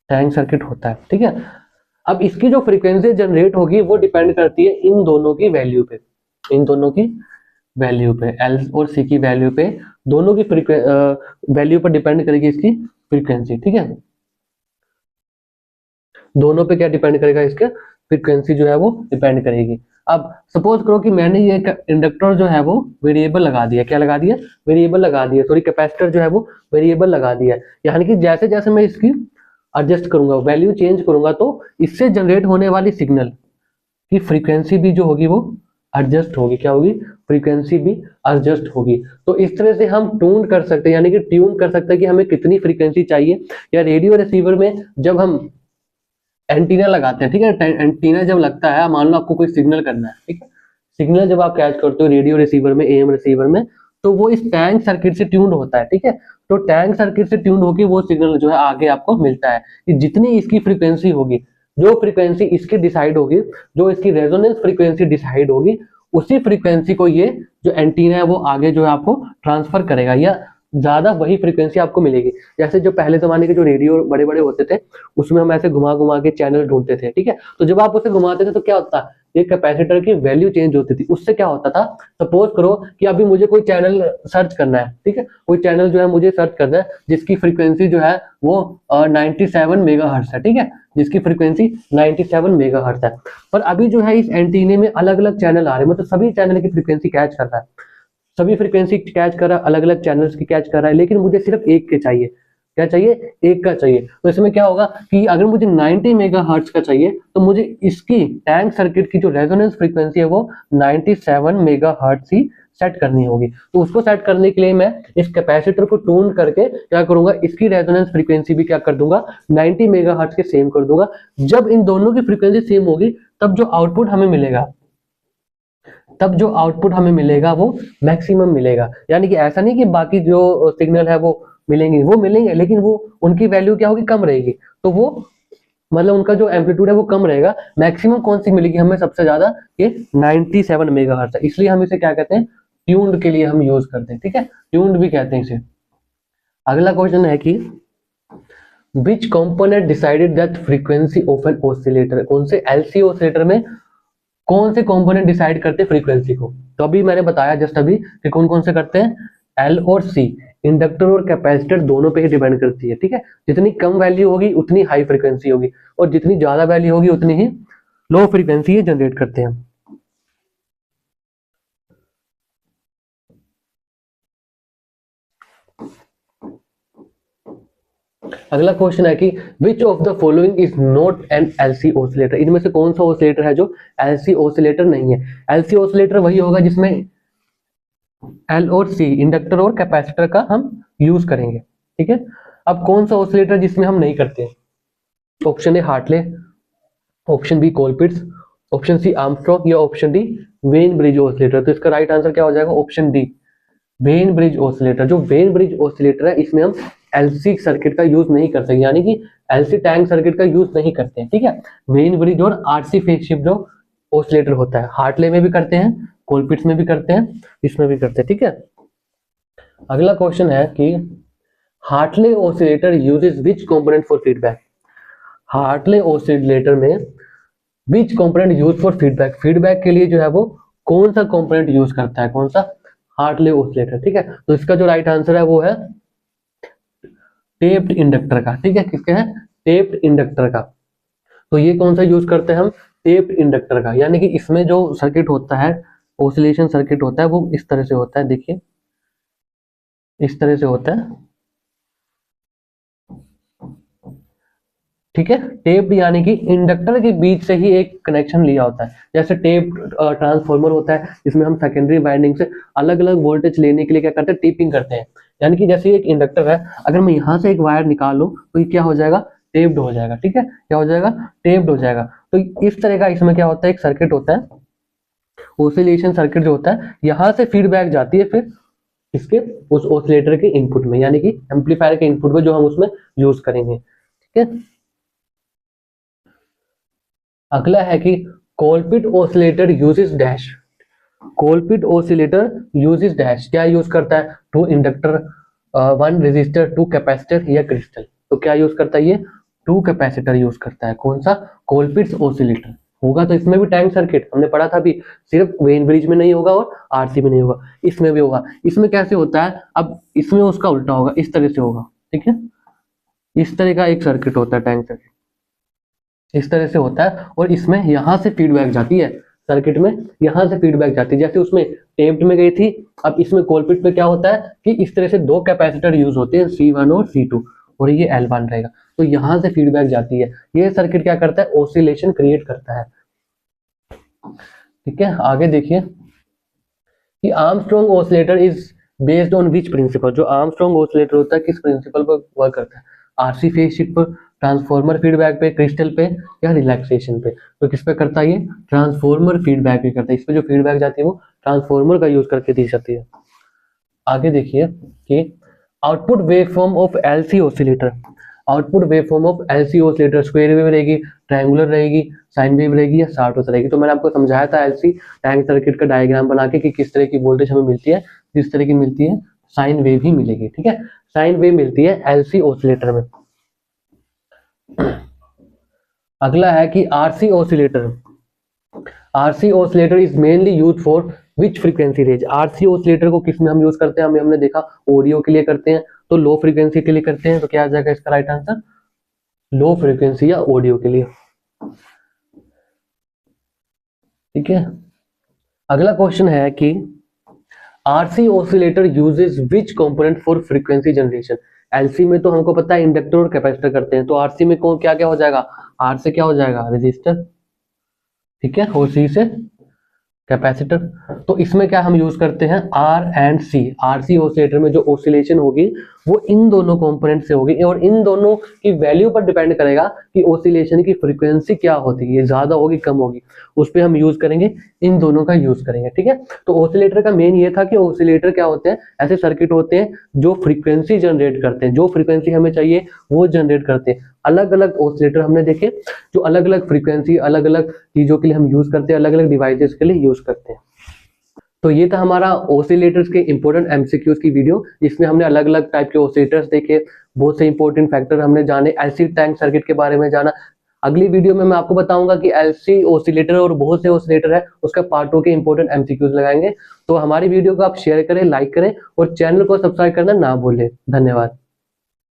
टैंक सर्किट होता है, ठीक है। अब इसकी जो फ्रीक्वेंसी जनरेट होगी वो डिपेंड करती है इन दोनों की वैल्यू पे, इन दोनों की वैल्यू पे, एल और सी की वैल्यू पे, दोनों की वैल्यू पर डिपेंड करेगी इसकी फ्रीक्वेंसी, ठीक है। दोनों पे क्या डिपेंड करेगा, इसका फ्रीक्वेंसी जो है वो डिपेंड करेगी। अब सपोज करो कि मैंने ये इंडक्टर जो है वो वेरिएबल लगा दिया, क्या लगा दिया, वेरिएबल लगा दिया, सॉरी कैपेसिटर जो है वो वेरिएबल लगा दिया, यानी कि जैसे जैसे मैं इसकी एडजस्ट करूंगा, वैल्यू चेंज करूंगा, तो इससे जनरेट होने वाली सिग्नल की फ्रीक्वेंसी भी जो होगी वो एडजस्ट होगी, क्या होगी, फ्रीक्वेंसी भी एडजस्ट होगी। तो इस तरह से हम ट्यून कर सकते हैं, यानी कि ट्यून कर सकते हैं कि हमें कितनी फ्रीक्वेंसी चाहिए, या रेडियो रिसीवर में जब हम एंटीना लगाते हैं, ठीक है, एंटीना जब लगता है, मान लो आपको कोई सिग्नल करना है, ठीक है, सिग्नल जब आप कैच करते हो रेडियो रिसीवर में, AM रिसीवर में, तो वो इस टैंक सर्किट से ट्यून्ड होता है, ठीक है। तो टैंक सर्किट से ट्यून्ड होकर वो सिग्नल जो है आगे आपको मिलता है, कि जितनी इसकी फ्रीक्वेंसी होगी, जो फ्रीक्वेंसी इसकी डिसाइड होगी, जो इसकी रेजोनेंस फ्रीक्वेंसी डिसाइड होगी, उसी फ्रीक्वेंसी को ये जो एंटीना है वो आगे जो है आपको ट्रांसफर करेगा, या ज्यादा वही फ्रीक्वेंसी आपको मिलेगी। जैसे जो पहले जमाने के जो रेडियो बड़े बड़े होते थे, उसमें हम ऐसे घुमा घुमा के चैनल ढूंढते थे, ठीक है, तो जब आप उसे घुमाते थे तो क्या होता, एक कैपेसिटर की वैल्यू चेंज होती थी, उससे क्या होता था, सपोज करो कि अभी मुझे कोई चैनल सर्च करना है, ठीक है, कोई चैनल जो है मुझे सर्च करना है जिसकी फ्रीक्वेंसी जो है वो 97 मेगाहर्ट्ज है, ठीक है, जिसकी फ्रीक्वेंसी 97 मेगाहर्ट्ज है, पर अभी जो है इस एंटीने में अलग अलग चैनल आ रहे हैं, मतलब सभी चैनल की फ्रीक्वेंसी कैच कर रहा है, सभी फ्रीक्वेंसी कैच कर रहा है, अलग अलग चैनल्स की कैच कर रहा है, लेकिन मुझे सिर्फ एक के चाहिए, क्या चाहिए, एक का चाहिए। तो इसमें क्या होगा कि अगर मुझे 90 मेगाहर्ट्ज का चाहिए, तो मुझे इसकी टैंक सर्किट की जो रेजोनेंस फ्रीक्वेंसी है वो 97 मेगाहर्ट्ज ही सेट करनी होगी। तो उसको सेट करने के लिए मैं इस कैपेसिटर को ट्यून करके क्या करूंगा, इसकी रेजोनेंस फ्रीक्वेंसी भी क्या कर दूंगा, 90 मेगाहर्ट्ज के सेम कर दूंगा। जब इन दोनों की फ्रीक्वेंसी सेम होगी, तब जो आउटपुट हमें मिलेगा, तब जो आउटपुट हमें मिलेगा वो मैक्सिमम मिलेगा। यानी कि ऐसा नहीं कि बाकी जो सिग्नल है वो मिलेंगे, वो मिलेंगे, लेकिन वो उनकी वैल्यू क्या होगी, कम रहेगी, तो वो मतलब उनका जो एम्पलीट्यूड है वो कम रहेगा। मैक्सिमम कौन सी मिलेगी हमें सबसे ज्यादा, ये 97 मेगाहर्ट्ज है, इसलिए हम इसे क्या कहते हैं, ट्यून्ड के लिए हम यूज करते हैं, ठीक है, ट्यून्ड भी कहते हैं इसे। अगला क्वेश्चन है कि which component decided that frequency of an oscillator, कौन से LC ऑसिलेटर में कौन से कंपोनेंट डिसाइड करते हैं फ्रीक्वेंसी को। तो अभी मैंने बताया जस्ट अभी कि कौन कौन से करते हैं, L और C, इंडक्टर और कैपेसिटर दोनों पे ही डिपेंड करती है, ठीक है, जितनी कम वैल्यू होगी उतनी हाई फ्रीक्वेंसी होगी, और जितनी ज्यादा वैल्यू होगी उतनी ही लो फ्रीक्वेंसी जनरेट करते हैं। अगला क्वेश्चन है कि which of the following is not an LC oscillator, इनमें से कौन सा ऑसिलेटर है जो LC ऑसिलेटर नहीं है। LC ऑसिलेटर वही होगा जिसमें L और C, इंडक्टर और कैपेसिटर का हम यूज करेंगे, ठीक है। अब कौन सा ऑसिलेटर जिसमें हम नहीं करते, option A Hartley, option B Colpitts, option C Armstrong, या option D Wien bridge oscillator. तो इसका राइट आंसर क्या हो जाएगा, option D Wien bridge oscillator. जो वेन ब्रिज ऑसिलेटर है इसमें हम LC सर्किट का यूज नहीं कर सकते, यानी कि LC टैंक सर्किट का यूज नहीं करते हैं, ठीक है। वेन ब्रिज और RC फेज शिफ्ट जो ऑसिलेटर होता है, हार्टले में भी करते हैं, कोलपिट्स में भी करते हैं, इसमें भी करते हैं, ठीक है। अगला क्वेश्चन है कि Hartley oscillator uses which component for feedback. Hartley oscillator में which component use for feedback, feedback के लिए जो है वो कौन सा कंपोनेंट यूज करता है, कौन सा, हार्टले ऑसिलेटर, ठीक है। तो इसका जो राइट आंसर है वो है टेप्ड इंडक्टर का, ठीक है, किसके है, टेप्ड इंडक्टर का। तो ये कौन सा यूज करते हैं हम, टेप्ड इंडक्टर का, यानी कि इसमें जो सर्किट होता है, ऑसिलेशन सर्किट होता है, वो इस तरह से होता है, देखिए इस तरह से होता है, ठीक है। टेप्ड यानी कि इंडक्टर के बीच से ही एक कनेक्शन लिया होता है। जैसे टेप ट्रांसफॉर्मर होता है, जिसमें हम सेकेंडरी वाइंडिंग से अलग अलग वोल्टेज लेने के लिए क्या करते हैं, टेपिंग करते हैं। यानी कि जैसे एक इंडक्टर है, अगर मैं यहाँ से एक वायर निकालूं तो ये क्या हो जाएगा, टेप्ड हो जाएगा। ठीक है, क्या हो जाएगा, टेप्ड हो जाएगा। तो इस तरह का इसमें क्या होता है, एक सर्किट होता है, ओसिलेशन सर्किट जो होता है, यहाँ से फीडबैक जाती है फिर इसके उस ओसिलेटर के इनपुट में, यानी कि एम्पलीफायर के इनपुट में, जो हम उसमें यूज करेंगे। ठीक है। अगला है कि Colpitt oscillator uses dash. Colpitt oscillator uses dash, क्या यूज करता है, two inductor, one resistor, two capacitor या क्रिस्टल। तो क्या यूज करता है ये, टू कैपेसिटर यूज करता है। कौन सा, कोलपिट्स ओसिलेटर। होगा तो इसमें भी टैंक सर्किट, हमने पढ़ा था अभी, सिर्फ वेन ब्रिज में नहीं होगा और आरसी में नहीं होगा, इसमें भी होगा। इसमें कैसे होता है, अब इसमें उसका उल्टा होगा, इस तरह से होगा। ठीक है, इस तरह का एक सर्किट होता है, टैंक सर्किट इस तरह से होता है, और इसमें यहां से फीडबैक जाती है सर्किट में, यहां से फीडबैक जाती है। जैसे उसमें टेप्ड में गई थी, अब इसमें कोलपिट में क्या होता है कि इस तरह से दो कैपेसिटर यूज होते हैं, C1 और C2, और ये L1 रहेगा। तो यहां से फीडबैक जाती है। ये सर्किट क्या करता है, ऑसिलेशन क्रिएट करता है। ठीक है, आगे देखिए कि Armstrong oscillator is based on which principle. जो आर्मस्ट्रॉन्ग ऑसिलेटर होता है किस प्रिंसिपल पर वर्क करता है, आरसी फेज शिफ्ट पर, ट्रांसफॉर्मर फीडबैक पे, क्रिस्टल पे, या रिलैक्सेशन पे। तो किस पे करता है ये, ट्रांसफॉर्मर फीडबैक पे करता है। इस पे जो फीडबैक जाती है वो ट्रांसफॉर्मर का यूज करके दी जाती है। आगे देखिए कि output waveform of LC oscillator. Output waveform of LC oscillator square wave रहेगी, ट्रायंगुलर रहेगी, साइन वेव रहेगी, या साटोस रहेगी। तो मैंने आपको समझाया था एलसी टैंक सर्किट का डायग्राम बना के कि किस तरह की वोल्टेज हमें मिलती है, जिस तरह की मिलती है साइन वेव ही मिलेगी। ठीक है, साइन वेव मिलती है एलसी ऑसिलेटर में। अगला है कि RC oscillator. RC oscillator is mainly use for which frequency range. RC oscillator को किस में हम यूज करते हैं, हमने देखा ऑडियो के लिए करते हैं, तो लो फ्रीक्वेंसी के लिए करते हैं। तो क्या आ जाएगा इसका राइट आंसर, लो फ्रीक्वेंसी या ऑडियो के लिए। ठीक है, अगला क्वेश्चन है कि RC oscillator uses which component for frequency generation. LC में तो हमको पता है इंडक्टर और कैपेसिटर करते हैं, तो आरसी में कौन क्या क्या हो जाएगा, आर से क्या हो जाएगा, रेजिस्टर। ठीक है, और सी से कैपेसिटर। तो इसमें क्या हम यूज करते हैं, R and C. RC oscillator में जो ऑसिलेशन होगी वो इन दोनों कंपोनेंट से होगी, और इन दोनों की वैल्यू पर डिपेंड करेगा कि ऑसिलेशन की फ्रीक्वेंसी क्या होती है, ये ज्यादा होगी कम होगी, उस पर हम यूज करेंगे, इन दोनों का यूज करेंगे। ठीक है, तो ऑसिलेटर का मेन ये था कि ऑसिलेटर क्या होते हैं, ऐसे सर्किट होते हैं जो फ्रीक्वेंसी जनरेट करते हैं, जो फ्रीक्वेंसी हमें चाहिए वो जनरेट करते हैं। अलग अलग ऑसिलेटर हमने देखे जो अलग अलग फ्रीक्वेंसी, अलग अलग चीजों के लिए हम यूज करते हैं, अलग अलग डिवाइसेस के लिए यूज करते हैं। तो ये था हमारा ऑसिलेटर्स के इंपॉर्टेंट एमसीक्यूज की वीडियो, जिसमें हमने अलग अलग टाइप के ऑसिलेटर्स देखे, बहुत से इंपॉर्टेंट फैक्टर हमने जाने, एलसी टैंक सर्किट के बारे में जाना। अगली वीडियो में मैं आपको बताऊंगा कि एलसी ऑसिलेटर और बहुत से ऑसिलेटर है, उसका पार्टों के इंपॉर्टेंट एमसीक्यूज लगाएंगे। तो हमारी वीडियो को आप शेयर करें, लाइक करें, और चैनल को सब्सक्राइब करना ना भूलें। धन्यवाद।